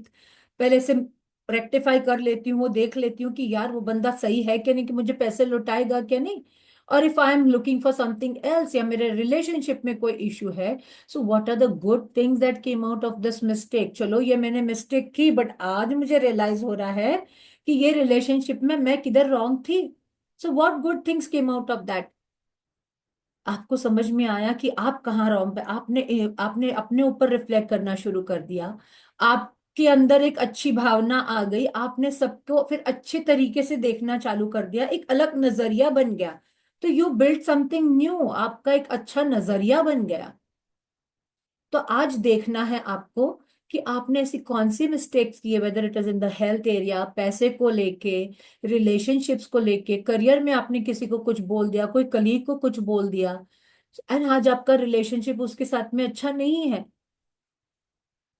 पहले से रेक्टिफाई कर लेती हूँ, देख लेती हूँ कि यार वो बंदा सही है क्या नहीं, कि मुझे पैसे लौटाएगा क्या नहीं। और if I am looking for something else, या मेरे रिलेशनशिप में कोई इशू है, so what are the good things that came out of this mistake? चलो ये मैंने मिस्टेक की, बट आज मुझे रियलाइज हो रहा है कि ये रिलेशनशिप में मैं किधर रॉन्ग थी। So what good things came out of that? आपको समझ में आया कि आप कहाँ रॉन्ग पे, आपने आपने अपने ऊपर रिफ्लेक्ट करना शुरू कर दिया, आपके अंदर एक अच्छी भावना आ गई, आपने सबको फिर अच्छे तरीके से देखना चालू कर दिया, एक अलग नजरिया बन गया। तो यू बिल्ड समथिंग न्यू, आपका एक अच्छा नजरिया बन गया। तो आज देखना है आपको कि आपने ऐसी कौन सी मिस्टेक्स की है, whether it is in the health area, पैसे को लेके, रिलेशनशिप्स को लेके, करियर में आपने किसी को कुछ बोल दिया, कोई कलीग को कुछ बोल दिया, एंड आज आपका रिलेशनशिप उसके साथ में अच्छा नहीं है।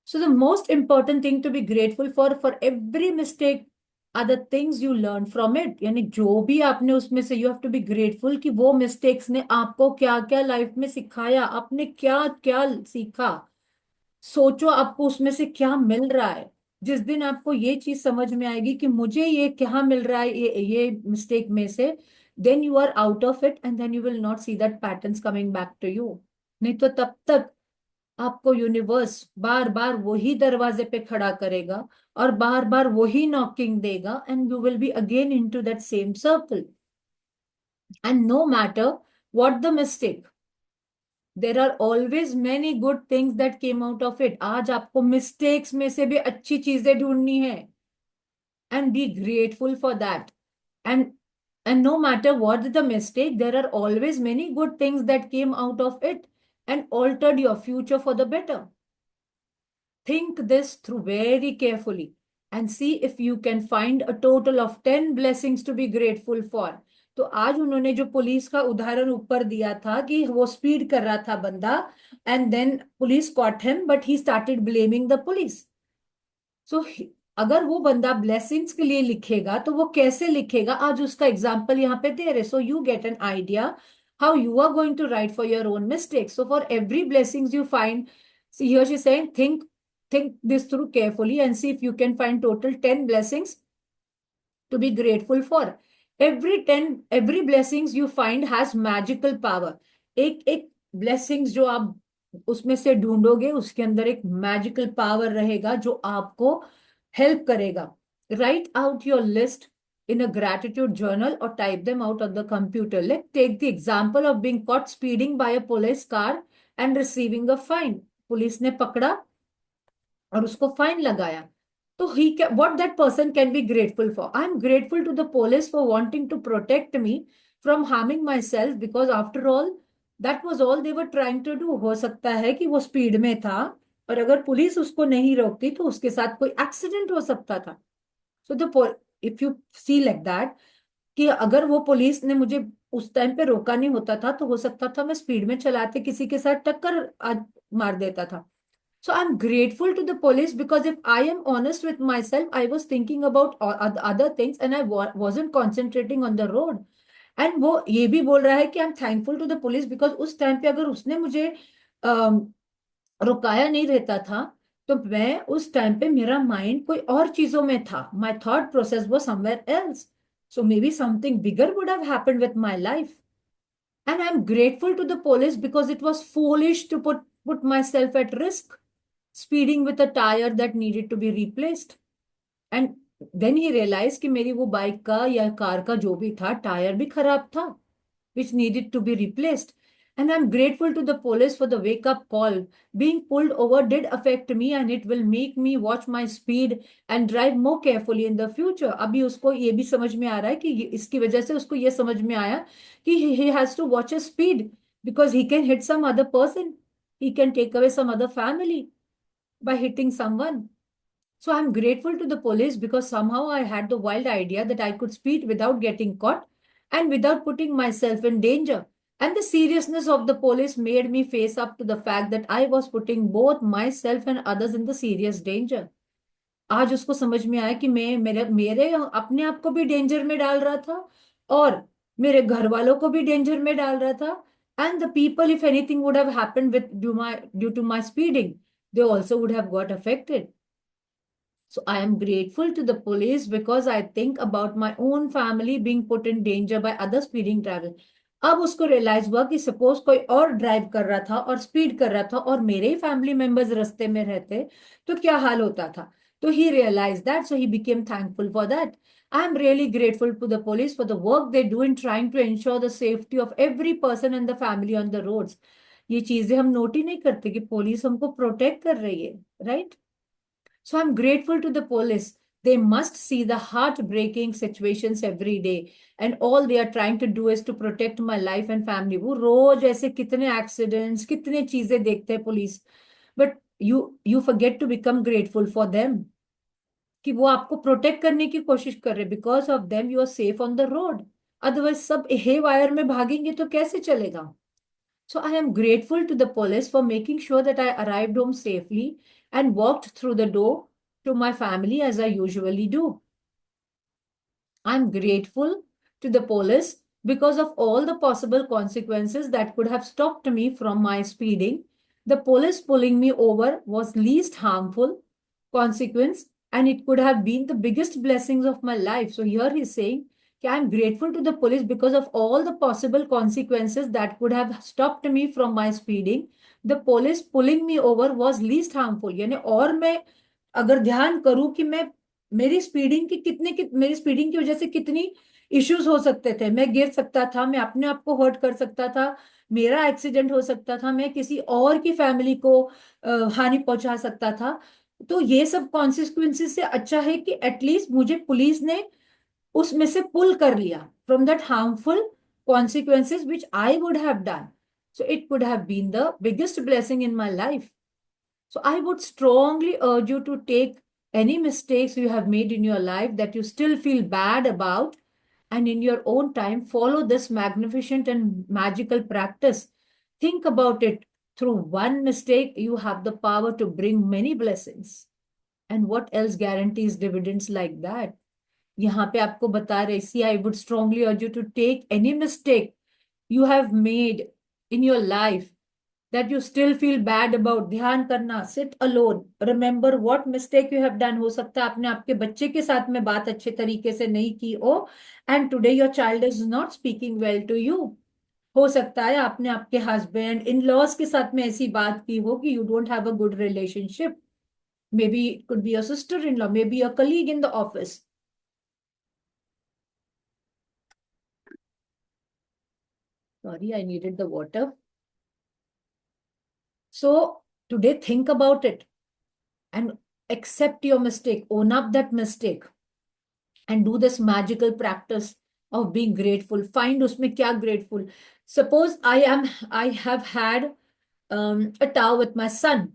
So the most important thing to be grateful for every mistake are the things you learn from it. यानी जो भी आपने उसमें से, you have to be grateful कि वो mistakes ने आपको क्या क्या लाइफ में सिखाया, आपने क्या क्या सीखा। सोचो आपको उसमें से क्या मिल रहा है। जिस दिन आपको ये चीज समझ में आएगी कि मुझे ये क्या मिल रहा है ये मिस्टेक में से, then you are out of it and then you will not see that patterns coming back to you. नहीं तो तब तक आपको यूनिवर्स बार बार वही दरवाजे पे खड़ा करेगा और बार बार वही नॉकिंग देगा, and you will be again into that same circle. And no matter what the mistake, there are always many good things that came out of it. आज आपको मिस्टेक्स में से भी अच्छी चीजें ढूंढनी है, and be grateful for that. And no matter what the mistake, there are always many good things that came out of it and altered your future for the better. Think this through very carefully and see if you can find a total of 10 blessings to be grateful for. तो आज उन्होंने जो police का उदाहरण ऊपर दिया था कि वो स्पीड कर रहा था बंदा, and then police caught him but he started blaming the police. सो अगर वो बंदा ब्लेसिंग्स के लिए लिखेगा तो वो कैसे लिखेगा, आज उसका एग्जाम्पल यहाँ पे दे रहे। So you get an idea how you are going to write for your own mistakes. So for every blessings you find, see here she's saying, think this through carefully and see if you can find total 10 blessings to be grateful for. Every blessings you find has magical power. एक एक blessings जो आप उसमें से ढूंढोगे उसके अंदर एक magical power रहेगा जो आपको हेल्प करेगा। Right out your list in a gratitude journal or type them out on the computer. Let's take the example of being caught speeding by a police car and receiving a fine. Police ने पकड़ा और उसको fine लगाया। तो he can, what that person can be grateful for? I am grateful to the police for wanting to protect me from harming myself because after all that was all they were trying to do. हो सकता है कि वो speed में था और अगर police उसको नहीं रोकती तो उसके साथ कोई एक्सीडेंट हो सकता था। So the if you see like that कि अगर वो पुलिस ने मुझे उस टाइम पे रोका नहीं होता था तो हो सकता था मैं स्पीड में चलाते किसी के साथ टक्कर मार देता था। So I'm grateful to the police because if I am honest with myself, I was thinking about other things and I wasn't concentrating on the road. And वो ये भी बोल रहा है कि I'm thankful to the police because उस time पे अगर उसने मुझे अम, रुकाया नहीं रहता था तो मैं उस टाइम पे मेरा माइंड कोई और चीजों में था, my thought process was somewhere else. So maybe something bigger would have happened with my life. And I'm grateful to the police because it was foolish to put myself at risk, speeding with a tire that needed to be replaced. And then he realized कि मेरी वो bike का या car का जो भी था tyre भी खराब था, which needed to be replaced. And I'm grateful to the police for the wake up call. Being pulled over did affect me and it will make me watch my speed and drive more carefully in the future. अभी उसको ये भी समझ में आ रहा है कि इसकी वजह से उसको ये समझ में आया कि he has to watch his speed because he can hit some other person. He can take away some other family by hitting someone. So I'm grateful to the police because somehow I had the wild idea that I could speed without getting caught and without putting myself in danger. And the seriousness of the police made me face up to the fact that I was putting both myself and others in the serious danger. आज उसको समझ में आया कि मैं मेरे मेरे अपने आप को भी डेंजर में डाल रहा था और मेरे घर वालों को भी डेंजर में डाल रहा था। And the people if anything would have happened with due to my speeding, they also would have got affected. So I am grateful to the police because I think about my own family being put in danger by other speeding drivers. अब उसको realise हुआ कि suppose कोई और drive कर रहा था और स्पीड कर रहा था और मेरे ही फैमिली मेंबर्स रास्ते में रहते तो क्या हाल होता था। तो he realise that, so he became thankful for that. I am really grateful to the police for the work they do in trying to ensure the safety of every person and the family on the roads. ये चीजें हम note ही नहीं करते कि police हमको protect कर रही है, right. So I'm grateful to the police They must see the heartbreaking situations every day, and all they are trying to do is to protect my life and family. वो रोज ऐसे कितने accidents, कितने चीजें देखते हैं police, but you forget to become grateful for them कि वो आपको प्रोटेक्ट करने की कोशिश कर रहे, because of them you are safe on the road. Otherwise सब हे वायर में भागेंगे तो कैसे चलेगा. So I am grateful to the police for making sure that I arrived home safely and walked through the door to my family as I usually do. I'm grateful to the police because of all the possible consequences that could have stopped me from my speeding. The police pulling me over was least harmful consequence, and it could have been the biggest blessings of my life. So here he's saying, I'm grateful to the police because of all the possible consequences that could have stopped me from my speeding. The police pulling me over was least harmful. यानी और मैं अगर ध्यान करूं कि मैं मेरी speeding की वजह से कितनी इश्यूज हो सकते थे. मैं गिर सकता था, मैं अपने आप को हर्ट कर सकता था, मेरा एक्सीडेंट हो सकता था, मैं किसी और की फैमिली को हानि पहुंचा सकता था. तो ये सब कॉन्सिक्वेंसेस से अच्छा है कि एटलीस्ट मुझे पुलिस ने उसमें से पुल कर लिया from that harmful consequences which I would have done. So it could have been the biggest blessing in my life. So I would strongly urge you to take any mistakes you have made in your life that you still feel bad about, and in your own time, follow this magnificent and magical practice. Think about it. Through one mistake, you have the power to bring many blessings. And what else guarantees dividends like that? यहाँ पे आपको बता रहे, see, I would strongly urge you to take any mistake you have made in your life that you still feel bad about. ध्यान करना, sit alone, remember what mistake you have done. हो सकता है आपने आपके बच्चे के साथ में बात अच्छे तरीके से नहीं की हो, and today your child is not speaking well to you. हो सकता है आपने आपके हस्बैंड इन लॉज के साथ में ऐसी बात की हो कि you don't have a good relationship. Maybe it could be a sister-in-law, maybe a colleague in the office. Sorry, I needed the water. So today, think about it and accept your mistake, own up that mistake, and do this magical practice of being grateful. Find उसमें क्या grateful. Suppose I have had a tower with my son.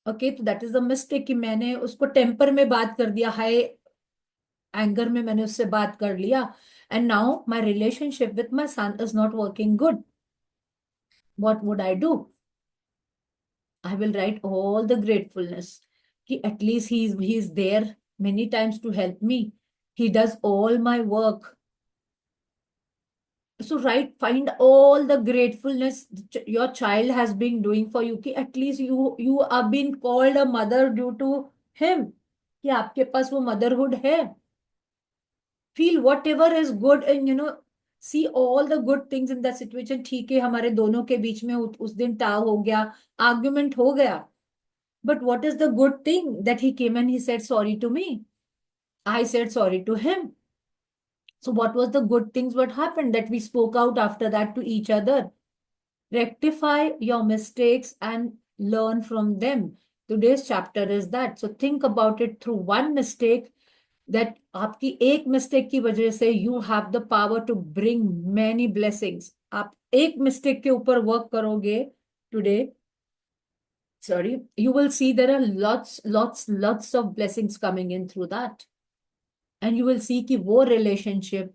Okay, तो that is the mistake कि मैंने उसको temper में बात कर दिया, हाई एंगर में मैंने उससे बात कर लिया, and now my relationship with my son is not working good. What would I do? I will write all the gratefulness. Ki at least he is there many times to help me. He does all my work. So find all the gratefulness your child has been doing for you. Ki at least you are being called a mother due to him. कि आपके पास वो motherhood है. Feel whatever is good and see all the good things in that situation. ठीक है, हमारे दोनों के बीच में उस दिन टाव हो गया, आर्ग्यूमेंट हो गया. But what is the good thing that he came and he said sorry to me? I said sorry to him. So what was the good things what happened that we spoke out after that to each other? Rectify your mistakes and learn from them. Today's chapter is that. So think about it through one mistake, that आपकी एक mistake की वजह से you have the power to bring many blessings. आप एक mistake के ऊपर work करोगे today, sorry, you will see there are lots of blessings coming in through that. And you will see कि वो relationship,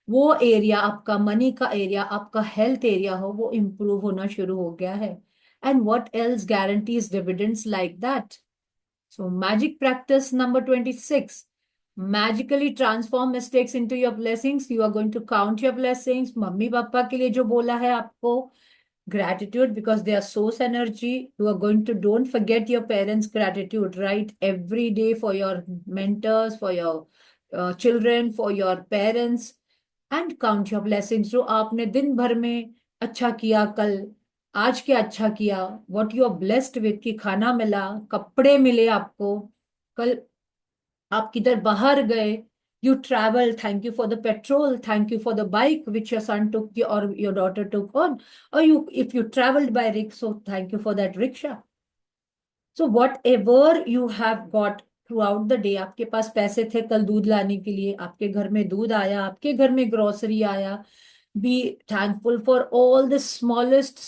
वो area, आपका money का area, आपका health area हो, वो improve होना शुरू हो गया है. And what else guarantees dividends like that? So magic practice number 26. Magically transform mistakes into your blessings. You are going to count your blessings. Mummy papa के लिए जो बोला है आपको, gratitude because they are source energy. You are going to, don't forget your parents' gratitude, right? Every day for your mentors, for your children, for your parents, and count your blessings. जो आपने दिन भर में अच्छा किया, कल आज क्या अच्छा किया, what you are blessed with, कि खाना मिला, कपड़े मिले आपको, कल आप किधर बाहर गए, you travel, thank you for the petrol, thank you for the bike which your son took or your daughter took on, or if you traveled by rickshaw, so thank you for that rickshaw. So whatever you have got through out the day आपके पास पैसे थे कल दूध लाने के लिए, आपके घर में दूध आया, आपके घर में ग्रोसरी आया। Be thankful for all the smallest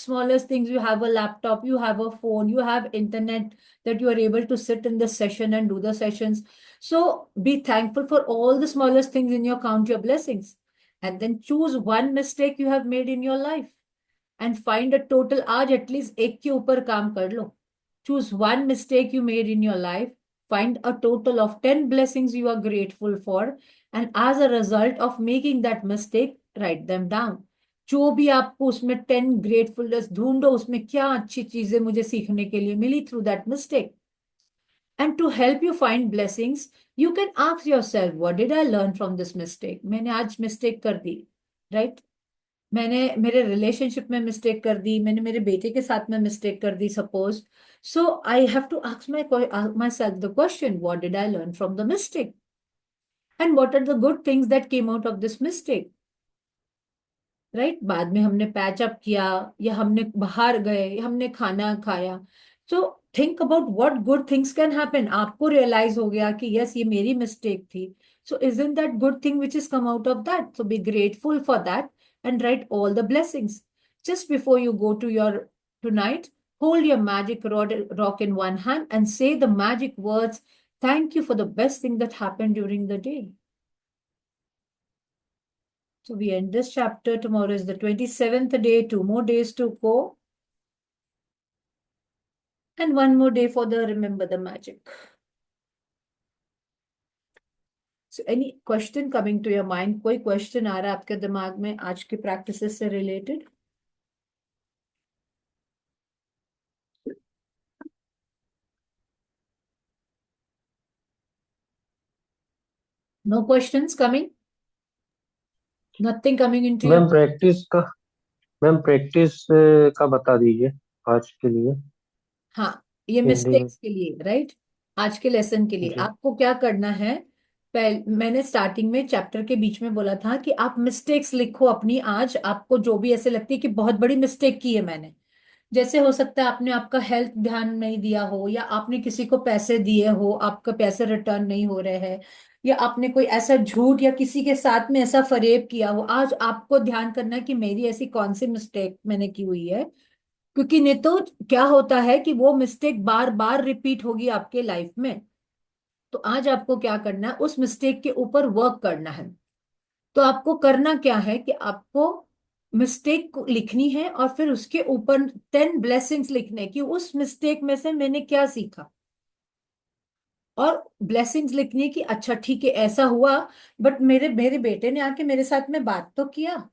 things. You have a laptop, you have a phone, you have internet, that you are able to sit in the session and do the sessions. So be thankful for all the smallest things in your count your blessings. And then choose one mistake you have made in your life and find a total, आज at least एक के ऊपर काम कर लो. Choose one mistake you made in your life, find a total of 10 blessings you are grateful for, and as a result of making that mistake, write them down. जो भी आपको उसमें 10 ग्रेटफुलनेस ढूंढो, उसमें क्या अच्छी चीजें मुझे सीखने के लिए मिली through that mistake. And to help you find blessings, you can ask yourself, what did I learn from this mistake? मैंने आज मिस्टेक कर दी, राइट? मैंने मेरे रिलेशनशिप में मिस्टेक कर दी, मैंने मेरे बेटे के साथ में मिस्टेक कर दी suppose. So I have to ask my self the question, what did I learn from the mistake and what are the good things that came out of this mistake. Right, बाद में हमने patch up किया, या हमने बाहर गए, या हमने खाना खाया. So think about what good things can happen. आपको रियलाइज हो गया कि यस ये मेरी मिस्टेक थी. सो isn't that good thing which is come out of that? So be grateful for that and write all the blessings. Just before you go to your tonight, hold your magic rock in one hand and say the magic words, thank you for the best thing that happened during the day. So we end this chapter. Tomorrow is the 27th day, 2 more days to go. And 1 more day for the remember the magic. So any question coming to your mind? कोई question आ रहा है आपके दिमाग में आज की practices से related? No questions coming? Nothing coming into your... ma'am practice का मैम प्रैक्टिस का बता दीजिए आज के लिए। हाँ, ये हिंदी में। मिस्टेक्स के लिए, राइट? आज के लेसन के लिए जी। आपको क्या करना है? मैंने स्टार्टिंग में चैप्टर के बीच में बोला था कि आप मिस्टेक्स लिखो अपनी, आज आपको जो भी ऐसे लगती है कि बहुत बड़ी मिस्टेक की है मैंने. जैसे हो सकता है आपने आपका हेल्थ ध्यान नहीं दिया हो, या आपने किसी को पैसे दिए हो, आपका पैसे रिटर्न नहीं हो रहे हैं, या आपने कोई ऐसा झूठ या किसी के साथ में ऐसा फरेब किया हो. आज आपको ध्यान करना है कि मेरी ऐसी कौन सी मिस्टेक मैंने की हुई है. क्योंकि नहीं तो क्या होता है कि वो मिस्टेक बार बार रिपीट होगी आपके लाइफ में. तो आज आपको क्या करना है, उस मिस्टेक के ऊपर वर्क करना है. तो आपको करना क्या है कि आपको मिस्टेक को लिखनी है और फिर उसके ऊपर 10 ब्लेसिंग्स लिखने की, उस मिस्टेक में से मैंने क्या सीखा. और ब्लेसिंग्स लिखने की, अच्छा ठीक है ऐसा हुआ, बट मेरे मेरे बेटे ने आके मेरे साथ में बात तो किया.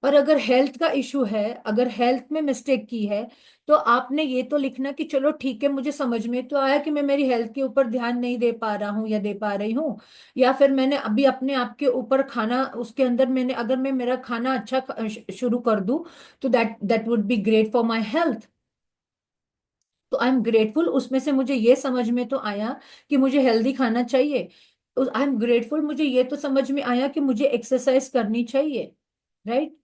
और अगर हेल्थ का इशू है, अगर हेल्थ में मिस्टेक की है, तो आपने ये तो लिखना कि चलो ठीक है, मुझे समझ में तो आया कि मैं मेरी हेल्थ के ऊपर ध्यान नहीं दे पा रहा हूँ या दे पा रही हूँ. या फिर मैंने अभी अपने आप के ऊपर खाना, उसके अंदर मैंने, अगर मैं मेरा खाना अच्छा शुरू कर दूं, तो that that would be great for my health. तो आई एम ग्रेटफुल, उसमें से मुझे ये समझ में तो आया कि मुझे हेल्दी खाना चाहिए. आई एम ग्रेटफुल, मुझे ये तो समझ में आया कि मुझे एक्सरसाइज करनी चाहिए, राइट?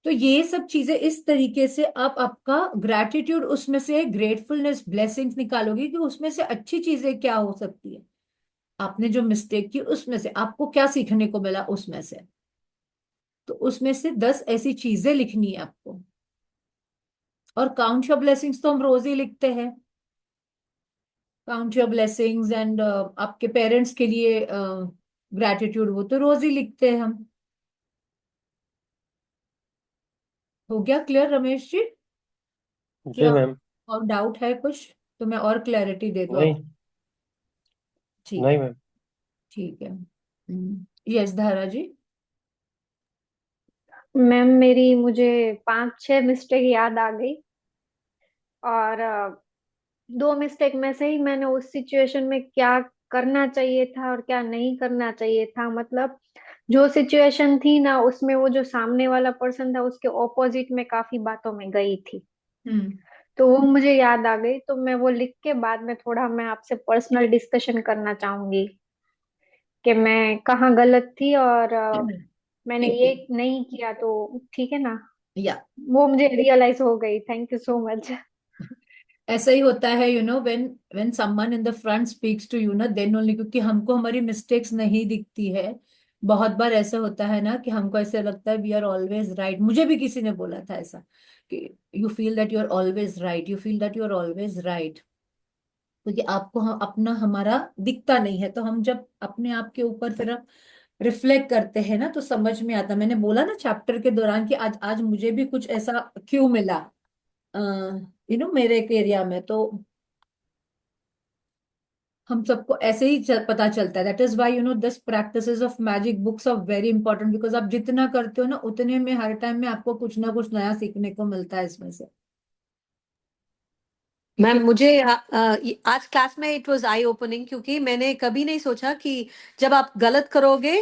तो ये सब चीजें इस तरीके से आप आपका ग्रैटिट्यूड, उसमें से ग्रेटफुलनेस ब्लेसिंग्स निकालोगे कि उसमें से अच्छी चीजें क्या हो सकती है. आपने जो मिस्टेक की उसमें से आपको क्या सीखने को मिला उसमें से. तो उसमें से 10 ऐसी चीजें लिखनी है आपको. और काउंट योर ब्लेसिंग्स तो हम रोज ही लिखते हैं. काउंट योर ब्लेसिंग्स एंड आपके पेरेंट्स के लिए ग्रैटिट्यूड, वो तो रोज ही लिखते हैं हम. हो गया क्लियर रमेश जी? जी क्या मैम। और डाउट है कुछ? तो मैं और क्लैरिटी दे दूँ नहीं। आप? ठीक नहीं है. मैम। ठीक है. यस धारा जी. मैम मेरी मुझे 5-6 मिस्टेक याद आ गई। और 2 मिस्टेक में से ही मैंने उस सिचुएशन में क्या करना चाहिए था और क्या नहीं करना चाहिए था, मतलब जो सिचुएशन थी ना उसमें वो जो सामने वाला पर्सन था उसके ऑपोजिट में काफी बातों में गई थी। हम्म. तो वो मुझे याद आ गई, तो मैं वो लिख के बाद में थोड़ा मैं आपसे पर्सनल डिस्कशन करना चाहूंगी कि मैं कहाँ गलत थी और मैंने ठीक है. ये नहीं किया, तो ठीक है ना? या वो मुझे रियलाइज हो गई। Thank you so much. ऐसा ही होता है, when when someone in the front speaks to you ना, देन ओनली, क्योंकि हमको हमारी मिस्टेक्स नहीं दिखती है। बहुत बार ऐसा होता है ना कि हमको ऐसे लगता है वी आर ऑलवेज राइट। मुझे भी किसी ने बोला था ऐसा कि you feel that you are always right, you feel that you are always right, क्योंकि आपको अपना हमारा दिखता नहीं है। तो हम जब अपने आप के ऊपर फिर हम रिफ्लेक्ट करते हैं ना, तो समझ में आता। मैंने बोला ना चैप्टर के दौरान कि आज आज मुझे भी कुछ ऐसा क्यों मिला, मेरे एक एरिया में। तो हम सबको ऐसे ही पता चलता है। That is why this practices of magic books are very important, because आप जितना करते हो ना उतने में हर टाइम में आपको कुछ ना कुछ नया सीखने को मिलता है इसमें से। मैम क्योंकि मुझे आज क्लास में इट वाज आई ओपनिंग, क्योंकि मैंने कभी नहीं सोचा कि जब आप गलत करोगे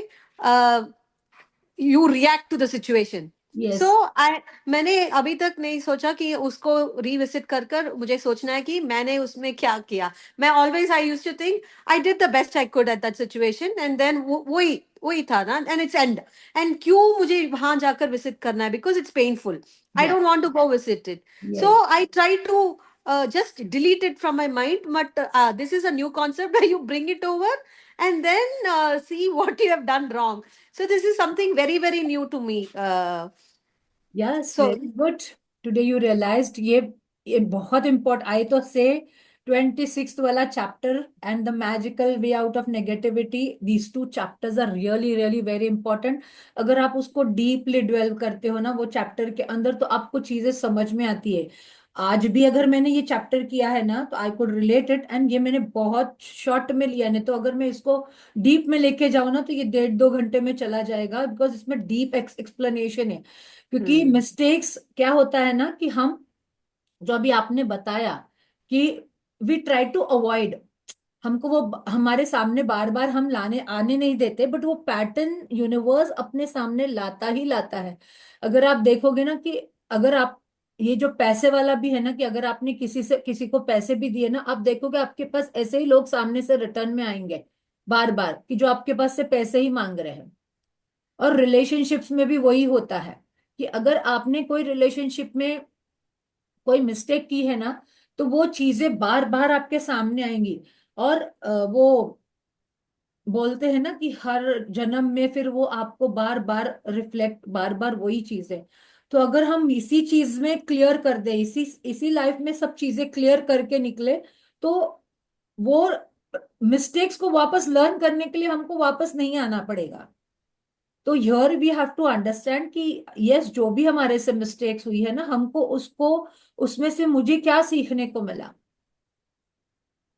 you react to the situation. So yes, I मैंने अभी तक नहीं सोचा कि उसको रिविजिट कर कर मुझे सोचना है कि मैंने उसमें क्या किया। मैं always I use to think I did the best I could at that situation, and then वही वही था ना, एंड इट्स एंड। एंड क्यों मुझे वहां जाकर विजिट करना है, बिकॉज इट्स पेनफुल, आई या, don't want to go visit it. Yes, so I try to just delete it from my mind, but this is a new concept where you bring it over and then see what you have done wrong. So this is something very, very new to me. Yes, So very good. Today you realized ये बहुत important. I तो से 26th वाला chapter and the magical way out of negativity, these two chapters are really really very important. अगर आप उसको deeply dwell करते हो ना वो चैप्टर के अंदर, तो आपको चीजें समझ में आती है। आज भी अगर मैंने ये चैप्टर किया है ना, तो I could relate it, and ये मैंने बहुत शॉर्ट में लिया। नहीं तो अगर मैं इसको डीप में लेके जाऊँ ना, तो ये 1.5-2 घंटे में चला जाएगा, बिकॉज इसमें डीप एक्सप्लेनेशन है। क्योंकि hmm, मिस्टेक्स क्या होता है ना, कि हम, जो अभी आपने बताया कि वी ट्राई टू अवॉइड, हमको वो हमारे सामने बार बार हम लाने आने नहीं देते, बट वो पैटर्न यूनिवर्स अपने सामने लाता ही लाता है। अगर आप देखोगे ना कि अगर आप, ये जो पैसे वाला भी है ना, कि अगर आपने किसी को पैसे भी दिए ना, आप देखोगे आपके पास ऐसे ही लोग सामने से रिटर्न में आएंगे बार बार, कि जो आपके पास से पैसे ही मांग रहे हैं। और रिलेशनशिप्स में भी वही होता है, कि अगर आपने कोई रिलेशनशिप में कोई मिस्टेक की है ना, तो वो चीजें बार बार आपके सामने आएंगी। और वो बोलते हैं ना कि हर जन्म में फिर वो आपको बार बार रिफ्लेक्ट, बार बार वही चीज है। तो अगर हम इसी चीज में क्लियर कर दे, इसी इसी लाइफ में सब चीजें क्लियर करके निकले, तो वो मिस्टेक्स को वापस लर्न करने के लिए हमको वापस नहीं आना पड़ेगा। तो here we have to understand कि यस, जो भी हमारे से मिस्टेक्स हुई है ना, हमको उसको, उसमें से मुझे क्या सीखने को मिला।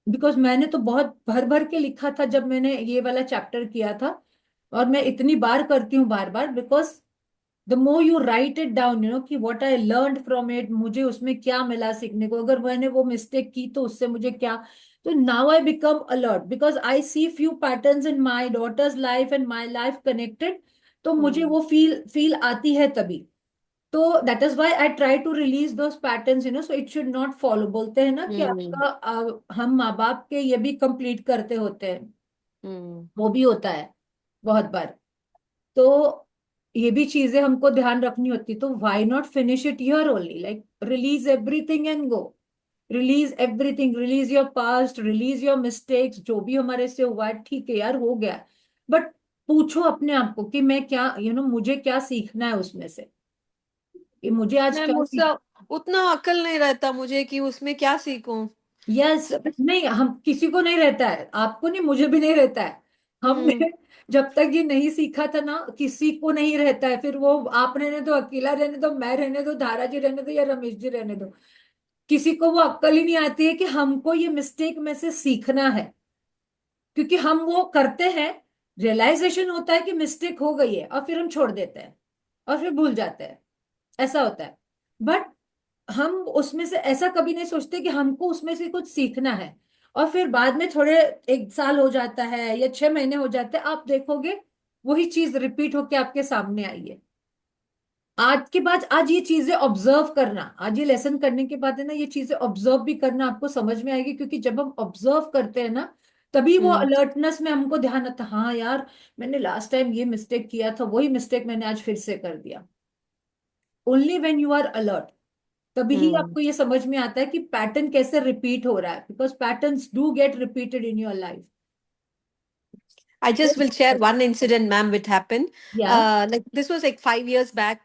बिकॉज मैंने तो बहुत भर भर के लिखा था जब मैंने ये वाला चैप्टर किया था। और मैं इतनी बार करती हूँ बार बार, because the more you write it down, कि what I learn from it, मुझे उसमें क्या मिला सीखने को, अगर मैंने वो मिस्टेक की तो उससे मुझे क्या। तो now I become alert, because I see few patterns in my daughter's life and my life connected. तो मुझे hmm, वो फील फील आती है तभी। तो that is why I try to release those patterns, so it should not follow. बोलते हैं ना कि hmm, आपका हम माँ बाप के ये भी कंप्लीट करते होते हैं, hmm, वो भी होता है बहुत बार। तो ये भी चीजें हमको ध्यान रखनी होती। तो why not finish it here only, like release everything and go. Release everything, release your past, release your mistakes, जो भी हमारे से हुआ है ठीक है यार, हो गया। बट पूछो अपने आप को कि मैं क्या, मुझे क्या सीखना है उसमें से, कि मुझे आज मैं क्या मुझसे सीख। उतना अकल नहीं रहता मुझे कि उसमें क्या सीखूं। यस, सब नहीं, हम किसी को नहीं रहता है, आपको नहीं, मुझे भी नहीं रहता है। हम्म हमने जब तक ये नहीं सीखा था ना, किसी को नहीं रहता है। फिर वो आप रहने दो, अकेला रहने दो, मैं रहने दो, धारा जी रहने दो, या रमेश जी रहने दो, किसी को वो अक्ल ही नहीं आती है कि हमको ये मिस्टेक में से सीखना है। क्योंकि हम वो करते हैं, रियलाइजेशन होता है कि मिस्टेक हो गई है, और फिर हम छोड़ देते हैं और फिर भूल जाते हैं। ऐसा होता है। बट हम उसमें से ऐसा कभी नहीं सोचते कि हमको उसमें से कुछ सीखना है। और फिर बाद में थोड़े, 1 साल हो जाता है या 6 महीने हो जाते हैं, आप देखोगे वही चीज रिपीट होके आपके सामने आई है। आज के बाद, आज ये चीजें ऑब्जर्व करना, आज ये लेसन करने के बाद है ना, ये चीजें ऑब्जर्व भी करना आपको समझ में आएगी। क्योंकि जब हम ऑब्जर्व करते हैं ना, तभी वो हम्म अलर्टनेस में हमको ध्यान आता, हाँ यार, मैंने लास्ट टाइम ये मिस्टेक किया था, वही मिस्टेक मैंने आज फिर से कर दिया। Only when you are alert, तभी ही Hmm. आपको ये समझ में आता है कि पैटर्न कैसे रिपीट हो रहा है, because patterns do get repeated in your life. I just will share one incident, ma'am, which happened. या Like this was like 5 years back.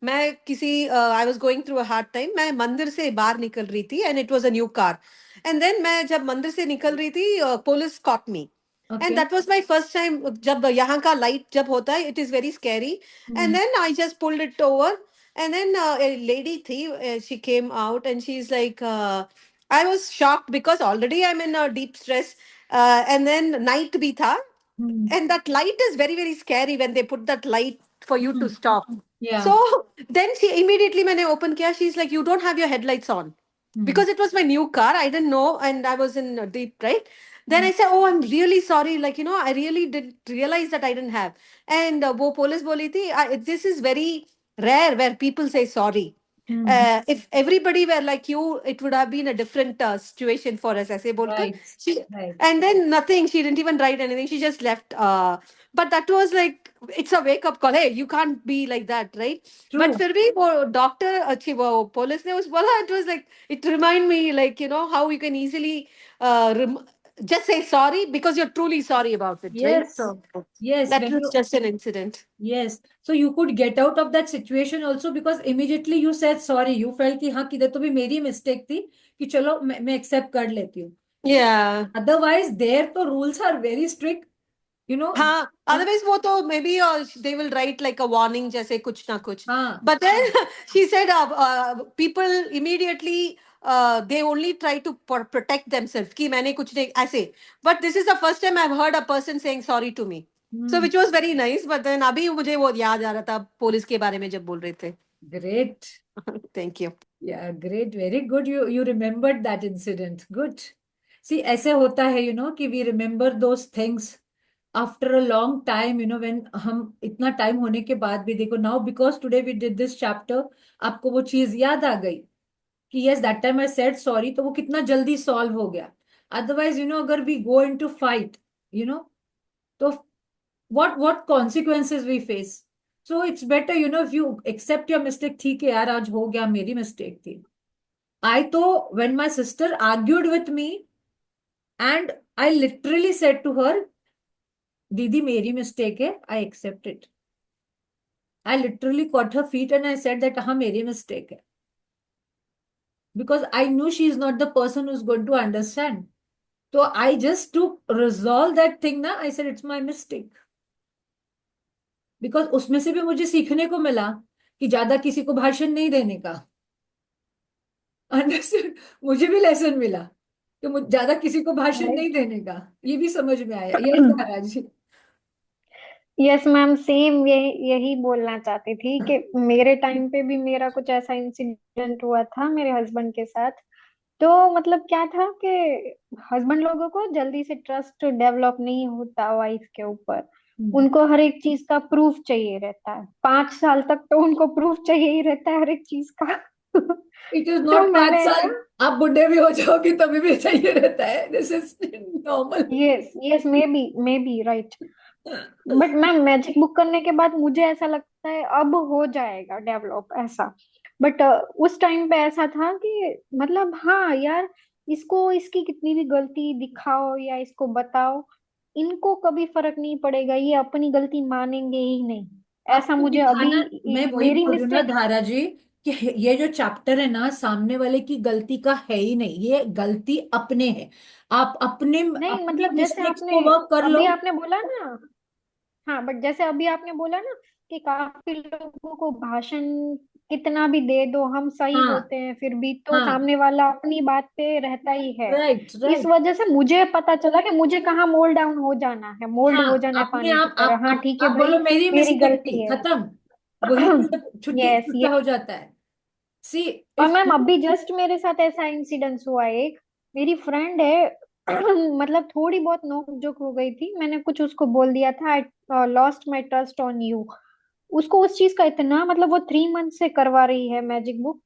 मैं किसी I was going through a hard time. मैं मंदिर से बाहर निकल रही थी and it was a new car. And then मैं जब मंदिर से निकल रही थी, police caught me. And okay. that was my first time. जब यहाँ का light जब होता है, it is very scary. And then I just pulled it over. And then a lady थी, she came out and she's like, I was shocked because already I'm in a deep stress. And then night भी था. And that light is very very scary when they put that light for you to stop. या So then she immediately मैंने open किया, she's like, you don't have your headlights on, because it was my new car, I didn't know, and I was in a deep, right? Then I said, oh, I'm really sorry, like, I really didn't realize that I didn't have. And वो police बोली थी, this is very rare where people say sorry. If everybody were like you, it would have been a different situation for us, ऐसे बोलकर right she. Right And then nothing, she didn't even write anything, she just left. But that was like, it's a wake up call, hey, you can't be like that, right? True. But फिर भी वो doctor अच्छी, वो police ने उस बोला, it was like, it remind me, like, how you can easily just say sorry because you're truly sorry about it, right? Yes So yes that when was you just an incident. Yes, so you could get out of that situation also because immediately you said sorry. You felt कि हाँ किधर तो भी मेरी mistake थी कि चलो मैं एक्सेप्ट कर लेती हूँ। Yeah. Otherwise, there तो rules are very strict, you know. हाँ, हम otherwise वो तो maybe they will write like a warning जैसे कुछ ना कुछ. हाँ But then she said people immediately they only try to protect themselves कि मैंने कुछ नहीं ऐसे. But this is the first time I've heard a person saying sorry to me. So which was very nice. But then अभी मुझे वो याद आ रहा था पुलिस के बारे में जब बोल रहे थे. great. Thank you. Yeah, great. Very good. You remembered that incident. Good. See, ऐसे होता है, कि we remember those things after a long time, when हम इतना टाइम होने के बाद भी देखो now because today we did this chapter, आपको वो चीज याद आ गई कि yes that time I said sorry, तो वो कितना जल्दी सॉल्व हो गया। अदरवाइज अगर we go into fight, तो what consequences we face. So it's better, if you accept your mistake, ठीक है यार आज हो गया, मेरी मिस्टेक थी। I thought when my sister argued with me and I literally said to her, दीदी मेरी मिस्टेक है, I accept it. I literally caught her feet and I said that हाँ मेरी मिस्टेक है, because I knew she is not the person who's going to understand. So I just to resolve that thing ना, I said it's my mistake. Because उसमें से भी मुझे सीखने को मिला कि ज्यादा किसी को भाषण नहीं देने का। अंडरस्टैंड, मुझे भी लेसन मिला कि मुझे ज्यादा किसी को भाषण नहीं राइट। देने का, ये भी समझ में आया। यस महाराज जी। यस मैम, सेम यही यही बोलना चाहती थी कि मेरे टाइम पे भी मेरा कुछ ऐसा इंसिडेंट हुआ था मेरे हस्बैंड के साथ। तो मतलब क्या था कि हस्बैंड लोगों को जल्दी से ट्रस्ट डेवलप नहीं होता वाइफ के ऊपर। उनको हर एक चीज का प्रूफ चाहिए रहता है, 5 साल तक तो उनको प्रूफ चाहिए ही रहता है हर एक चीज का। इट इज तो नॉट पांच मैंने साल ना, आप बुढ़े भी हो जाओगे तभी भी चाहिए रहता है, this is normal. Yes yes, may be right. But ma'am magic book करने के बाद मुझे ऐसा लगता है अब हो जाएगा डेवलप ऐसा। बट उस टाइम पे ऐसा था कि मतलब हाँ यार, इसको इसकी कितनी भी गलती दिखाओ या इसको बताओ, इनको कभी फर्क नहीं पड़ेगा, ये अपनी गलती मानेंगे ही नहीं। ऐसा आपको मुझे अभी दिखाना, मैं वही मेरी बोल रही हूँ ना मिस्टेक। धारा जी, कि ये जो चैप्टर है ना सामने वाले की गलती का है ही नहीं, ये गलती अपने है। आप अपने नहीं अपनी मतलब जैसे मिस्टेक्स आपने को वर्क कर लो। अभी आपने बोला ना, हाँ बट जैसे अभी आपने बोला ना कि काफी लोगों को भाषण कितना भी दे दो हम सही हाँ होते हैं फिर भी तो हाँ, सामने वाला अपनी बात पे रहता ही है। राइट इस राइट। वजह से मुझे पता चला कि मुझे कहाँ मोल्ड डाउन हो जाना है, मोल्ड हो हाँ जाना है अपने पानी की आप, तरह। हाँ ठीक है आप भाई, बोलो मेरी मेरी मिस्टेक थी, गलती है। खत्म। वही तो सब छुट्टी यस छुट्टा ये। हो जाता है। सी और इफ मैम अभी जस्ट मेरे साथ ऐसा इंसिडेंस हुआ है एक, मेरी फ्रेंड है मतलब थोड़ी बहुत नोक झोंक हो गई थी, मैंने कुछ उसको बोल दिया था, I lost my trust on you. उसको उस चीज का इतना मतलब वो 3 मंथ से करवा रही है मैजिक बुक।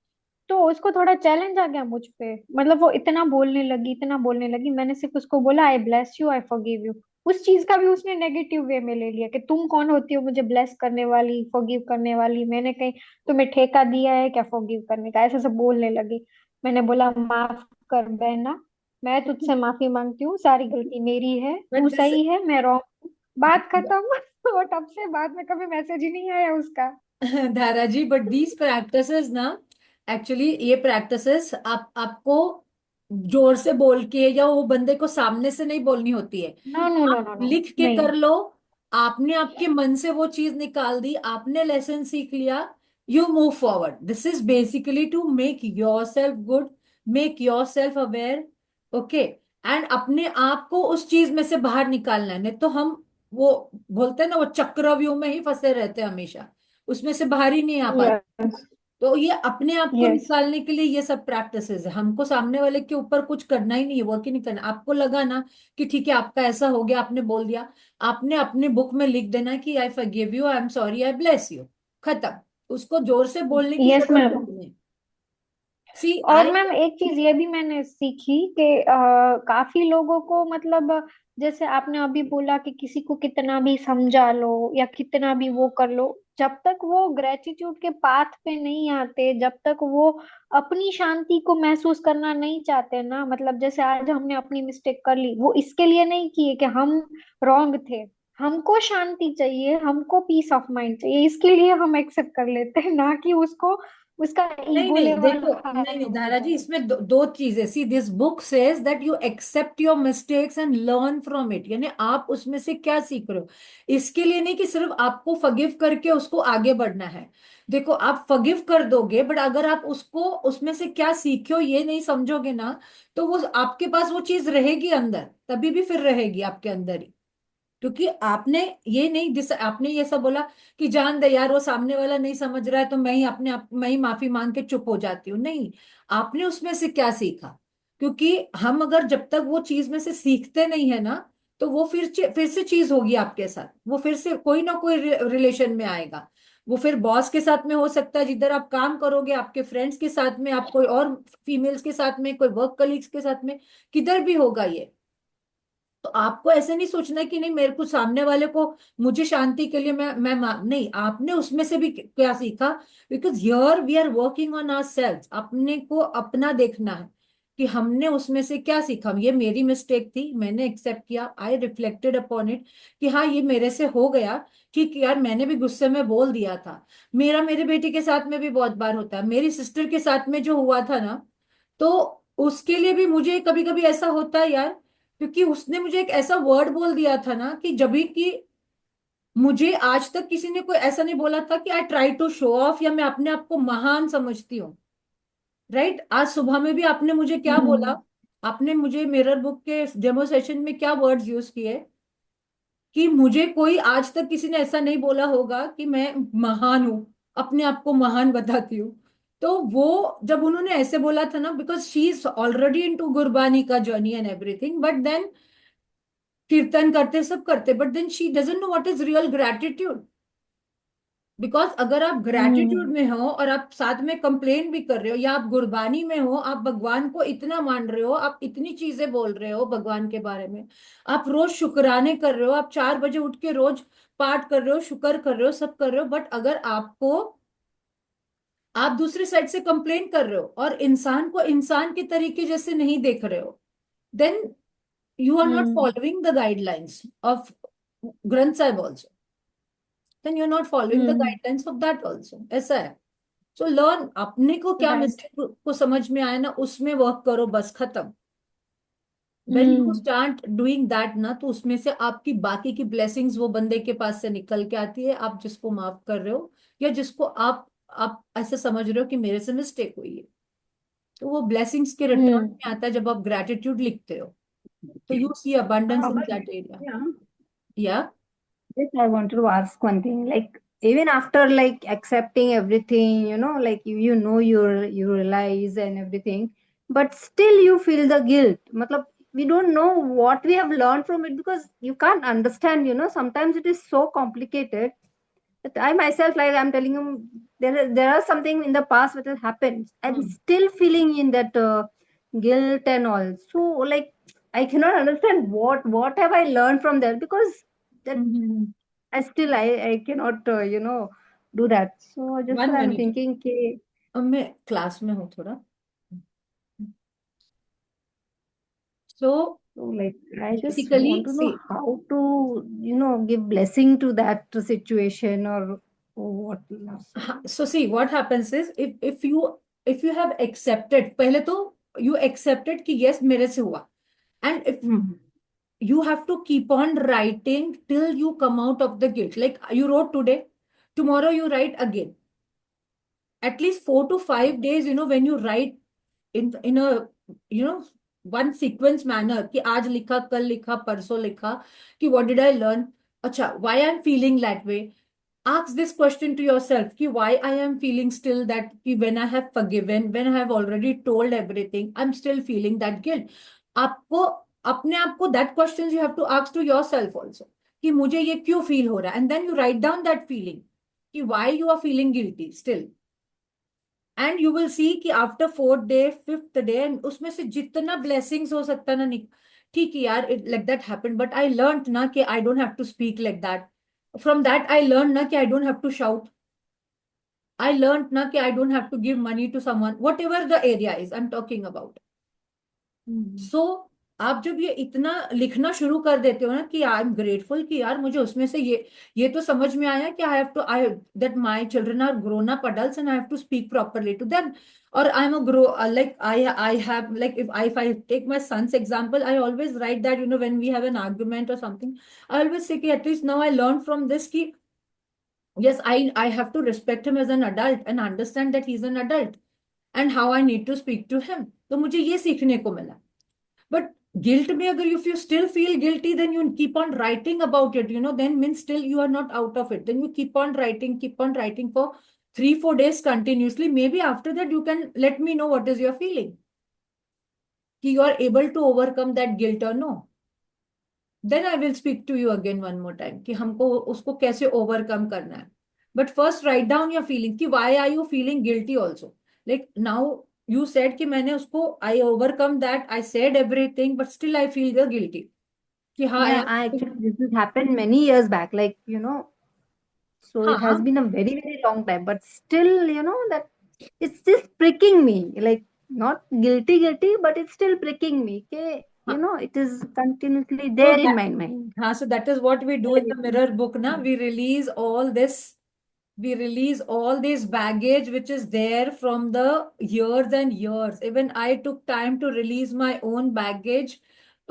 तो उसको थोड़ा चैलेंज आ गया मुझ पे, मतलब वो इतना बोलने लगी इतना बोलने लगी, मैंने सिर्फ उसको बोला आई bless you, I forgive you. उस चीज का भी उसने नेगेटिव वे में ले लिया कि तुम कौन होती हो मुझे ब्लेस करने वाली, फॉरगिव करने वाली, मैंने कहीं तुम्हें ठेका दिया है क्या फॉरगिव करने का, ऐसे सब बोलने लगी। मैंने बोला माफ कर बहना, मैं तुझसे माफी मांगती हूँ, सारी गलती मेरी है, बट तू दिस सही है मैं रॉन्ग, बात खत्म। और तब से बाद में कभी मैसेज ही नहीं आया उसका। धारा जी, बट दीज प्रैक्टिसेस ना, एक्चुअली ये प्रैक्टिसेस आपको जोर से बोल के या वो बंदे को सामने से नहीं बोलनी होती है। नो नो नो आप नो नो। लिख के नहीं। कर लो। आपने आपके मन से वो चीज निकाल दी, आपने लेसन सीख लिया, you move forward. This is basically to make yourself good, make yourself aware. Okay. And अपने आप को उस चीज में से बाहर निकालना है, नहीं तो हम वो बोलते हैं ना, वो चक्रव्यूह में ही फंसे रहते हैं हमेशा, उसमें से बाहर ही नहीं आ पाते। यस। तो ये अपने आप को यस। निकालने के लिए ये सब प्रैक्टिसेस है। हमको सामने वाले के ऊपर कुछ करना ही नहीं है, वर्क ही नहीं करना। आपको लगा ना कि ठीक है आपका ऐसा हो गया, आपने बोल दिया, आपने अपने बुक में लिख देना कि I forgive you, I am sorry, I bless you. खत्म। उसको जोर से बोलने की यस जरूरत मैम। नहीं है। सी और आई मैम एक चीज ये भी मैंने सीखी कि काफी लोगों को मतलब जैसे आपने अभी बोला कि किसी को कितना भी समझा लो या कितना भी वो कर लो, जब तक वो ग्रेटिट्यूड के पाथ पे नहीं आते, जब तक वो अपनी शांति को महसूस करना नहीं चाहते ना, मतलब जैसे आज हमने अपनी मिस्टेक कर ली, वो इसके लिए नहीं किए कि हम रॉन्ग थे, हमको शांति चाहिए, हमको पीस ऑफ माइंड चाहिए, इसके लिए हम एक्सेप्ट कर लेते हैं, ना कि उसको उसका नहीं ईगो नहीं लेवल देखो, नहीं हाई नहीं हो धारा जी, जाए। इसमें दो चीजें। See this book says that you accept your mistakes and learn from it, यानी आप उसमें से क्या सीख रहे हो। इसके लिए नहीं कि सिर्फ आपको फॉरगिव करके उसको आगे बढ़ना है। देखो, आप फॉरगिव कर दोगे, बट अगर आप उसको उसमें से क्या सीखे हो ये नहीं समझोगे ना, तो वो आपके पास वो चीज रहेगी अंदर, तभी भी फिर रहेगी आपके अंदर ही। क्योंकि आपने ये नहीं आपने ये सब बोला कि जान दे यार, वो सामने वाला नहीं समझ रहा है, तो मैं ही अपने आप मैं ही माफी मांग के चुप हो जाती हूँ। नहीं, आपने उसमें से क्या सीखा। क्योंकि हम अगर जब तक वो चीज में से सीखते नहीं है ना, तो वो फिर से चीज होगी आपके साथ, वो फिर से कोई ना कोई रिलेशन में आएगा। वो फिर बॉस के साथ में हो सकता है, जिधर आप काम करोगे, आपके फ्रेंड्स के साथ में, आप कोई और फीमेल्स के साथ में, कोई वर्क कलीग्स के साथ में, किधर भी होगा ये। तो आपको ऐसे नहीं सोचना है कि नहीं मेरे को सामने वाले को, मुझे शांति के लिए नहीं, आपने उसमें से भी क्या सीखा। Because here we are working on our self, अपने को अपना देखना है कि हमने उसमें से क्या सीखा। ये मेरी मिस्टेक थी, मैंने एक्सेप्ट किया, आई रिफ्लेक्टेड अपॉन इट कि हाँ ये मेरे से हो गया। ठीक यार, मैंने भी गुस्से में बोल दिया था। मेरे बेटे के साथ में भी बहुत बार होता है, मेरी सिस्टर के साथ में जो हुआ था ना, तो उसके लिए भी मुझे कभी कभी ऐसा होता है यार। क्योंकि उसने मुझे एक ऐसा वर्ड बोल दिया था ना, कि जब भी कि मुझे आज तक किसी ने कोई ऐसा नहीं बोला था कि I try to show off या मैं अपने आप को महान समझती हूँ। राइट, आज सुबह में भी आपने मुझे क्या बोला, हम्म। आपने मुझे मिरर बुक के डेमो सेशन में क्या वर्ड्स यूज किए, कि मुझे कोई आज तक किसी ने ऐसा नहीं बोला होगा कि मैं महान हूं, अपने आप को महान बताती हूँ। तो वो जब उन्होंने ऐसे बोला था ना, because she is already into Gurbani का journey and everything, but then kirtan करते सब करते, but then she doesn't know what is real gratitude. Because अगर आप ग्रैटिट्यूड हम्म। में हो और आप साथ में कंप्लेन भी कर रहे हो, या आप गुरबानी में हो, आप भगवान को इतना मान रहे हो, आप इतनी चीजें बोल रहे हो भगवान के बारे में, आप रोज शुक्राने कर रहे हो, आप 4 बजे उठ के रोज पाठ कर रहे हो, शुक्र कर रहे हो, सब कर रहे हो, बट अगर आपको, आप दूसरी साइड से कंप्लेन कर रहे हो और इंसान को इंसान के तरीके जैसे नहीं देख रहे हो, then you are not hmm. following the guidelines of Granth Sahib also. Then you're not following the hmm. guidelines of that also. ऐसा है। सो लर्न, अपने को क्या राइट। मिस्टेक को समझ में आया ना, उसमें वर्क करो, बस खत्म। When you hmm. Start doing that ना, तो उसमें से आपकी बाकी की ब्लेसिंग्स वो बंदे के पास से निकल के आती है, आप जिसको माफ कर रहे हो, या जिसको आप ऐसे समझ रहे हो कि मेरे से मिस्टेक हुई है, तो वो ब्लेसिंग्स के रिटर्न हम्म। में आता है जब आप ग्रेटिट्यूड लिखते हो। तो you see abundance in But that area. yeah, या yes, I wanted to ask one thing. Like even after like accepting everything, like you realize and everything, but still you feel the guilt. Matlab, we don't know what we have learned from it because you can't understand. Sometimes it is so complicated that I myself, like I'm telling you, there are something in the past that has happened. I'm still feeling in that guilt and all. So like I cannot understand what have I learned from there, because that Mm-hmm. I cannot do that. So just 1 minute. I'm thinking कि अब मैं class में हूँ थोड़ा. So so like I just basically, want to know see, how to give blessing to that situation or what. so see what happens is if you have accepted, पहले तो you accepted कि yes मेरे से हुआ, and if Hmm. you have to keep on writing till you come out of the guilt. Like you wrote today, tomorrow you write again. At least 4 to 5 days, when you write in a you know one sequence manner कि आज लिखा, कल लिखा, परसों लिखा कि what did I learn? अच्छा, why I'm feeling that way? Ask this question to yourself कि why I am feeling still that कि when I have forgiven, when I have already told everything, I'm still feeling that guilt. आपको अपने आप को that questions you have to ask to yourself also कि मुझे ये क्यों फील हो रहा है, and then you write down that feeling कि why you are feeling guilty still. And you will see कि after 4th day 5th day उसमें से जितना ब्लेसिंग्स हो सकता है ना, ठीक है यार, it like that happened, but I learn ना कि I don't have to speak like that. From that I learn ना कि I don't have to shout. I learn ना कि I don't have to give money to someone, whatever the area is I am talking about. So आप जब ये इतना लिखना शुरू कर देते हो ना कि आई एम ग्रेटफुल कि यार मुझे उसमें से ये तो समझ में आया कि I that my children are grown up adults and I have to speak properly to them. और I am a grow like I have like if I take my son's example, I always write that when we have an argument or something, I always say कि at least now I learned from this कि yes, I have to respect him as an adult and understand that he's an adult and how I need to speak to him. तो मुझे ये सीखने को मिला. But guilt में अगर if you still feel guilty, then you keep on writing about it, then means still you are not out of it. Then you keep on writing for 3-4 days continuously. Maybe after that you can let me know what is your feeling. कि you are able to overcome that guilt or no. Then I will speak to you again one more time कि हमको उसको कैसे overcome करना है. But first write down your feeling कि why are you feeling guilty also. Like now you said कि मैंने उसको I overcome that, I said everything, but still I feel the guilty. कि हाँ Yeah, यार. actually this has happened many years back, like so it has हाँ. been a very very long time, but still that it's just pricking me, like not guilty, but it's still pricking me. Okay, हाँ. it is continuously So there in that, my mind. so that is what we do in the mirror book na. We release all this. We release all this baggage which is there from the years and years. Even I took time to release my own baggage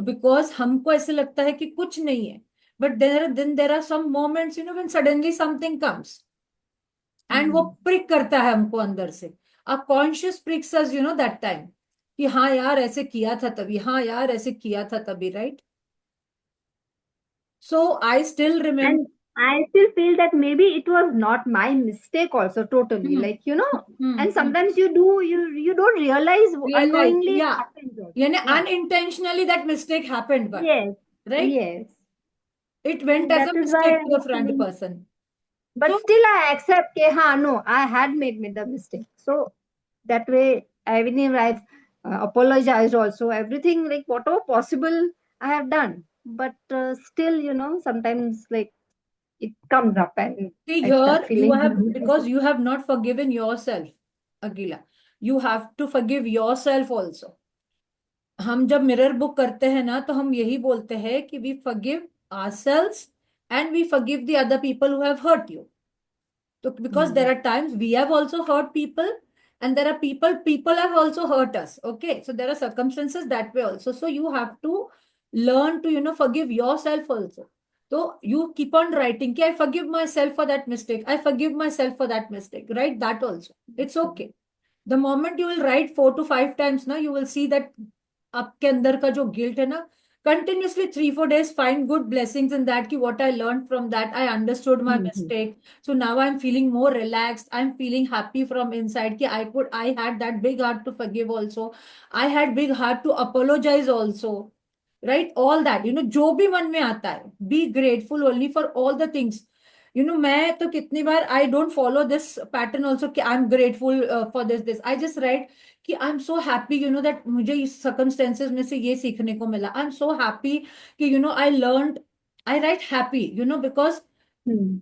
because हमको ऐसे लगता है कि कुछ नहीं है. But then there are some moments, when suddenly something comes and वो prick करता है हमको अंदर से. A conscious pricks us, that time. कि हाँ यार ऐसे किया था तभी, हाँ यार ऐसे किया था तभी, right? So I still remember. And I still feel that maybe it was not my mistake also totally, Hmm. like Hmm. and sometimes you don't realize Realize, unknowingly it yeah. happens also. यानी Yeah. unintentionally that mistake happened, but Yes. right, Yes. it went as That a is why mistake to I'm a friend feeling. person. But So still I accept no, I had made the mistake. So that way, even if I've apologized also, everything like whatever possible I have done. But still, sometimes like it comes up and see I start here you feeling have, guilty. because you have not forgiven yourself, Agila. You have to forgive yourself also. हम जब mirror book करते हैं ना तो हम यही बोलते हैं कि we forgive ourselves and we forgive the other people who have hurt you. So, because there are times we have also hurt people, and there are people have also hurt us. Okay, so there are circumstances that way also. So you have to learn to forgive yourself also. So you keep on writing, I forgive myself for that mistake. I forgive myself for that mistake. Write that also. It's okay. The moment you will write 4 to 5 times, now you will see that आपके अंदर का जो guilt है ना, continuously 3-4 days find good blessings in that ki what I learned from that, I understood my mistake. So now I'm feeling more relaxed, I'm feeling happy from inside ki I had that big heart to forgive also, I had big heart to apologize also, right? All that, जो भी मन में आता है, be grateful only for all the things. मैं तो कितनी बार I don't follow this pattern also कि I am grateful for this I just write कि I am so happy that मुझे इस सर्कमस्टेंसेस में से ये सीखने को मिला, आई एम सो हैप्पी कि I learned, I right happy because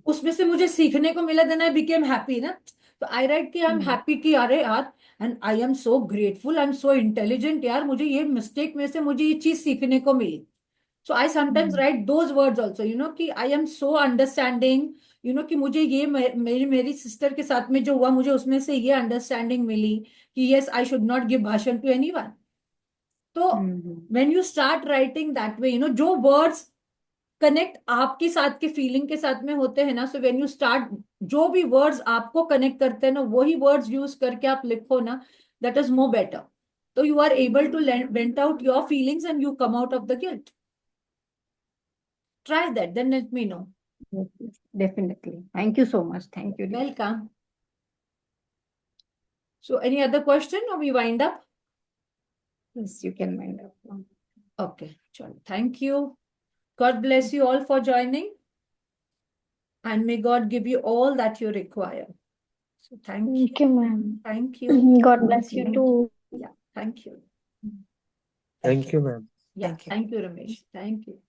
उसमें से मुझे सीखने को मिला, देन आई बिकेम हैप्पी ना। तो आई राइट कि आई एम हैप्पी कि अरे यार, and I am so grateful, I am so intelligent यार, मुझे ये मिस्टेक में से मुझे ये चीज सीखने को मिली। So I sometimes write those words also, कि I am so understanding, कि मुझे ये मेरी सिस्टर के साथ में जो हुआ, मुझे उसमें से ये अंडरस्टैंडिंग मिली कि yes, I should not give भाषण to anyone. तो when you start writing that way, जो words कनेक्ट आपके साथ के फीलिंग के साथ में होते हैं ना, सो व्हेन यू स्टार्ट, जो भी वर्ड्स आपको कनेक्ट करते हैं ना, वही वर्ड्स यूज करके आप लिखो ना, दैट इज मोर बेटर। तो you are able to vent out your feelings and you come out of the guilt. Try that, then let me know. Yes, yes, definitely. Thank you so much. Thank you, dear. Welcome. So any other question or we wind up? Yes, you can wind up now. Okay, sure. Thank you. God bless you all for joining. And may God give you all that you require. So thank you. Thank you, ma'am. Thank you. God bless you too. Yeah, thank you. Thank you, ma'am. Yeah, Thank you. thank you, Ramesh. Thank you.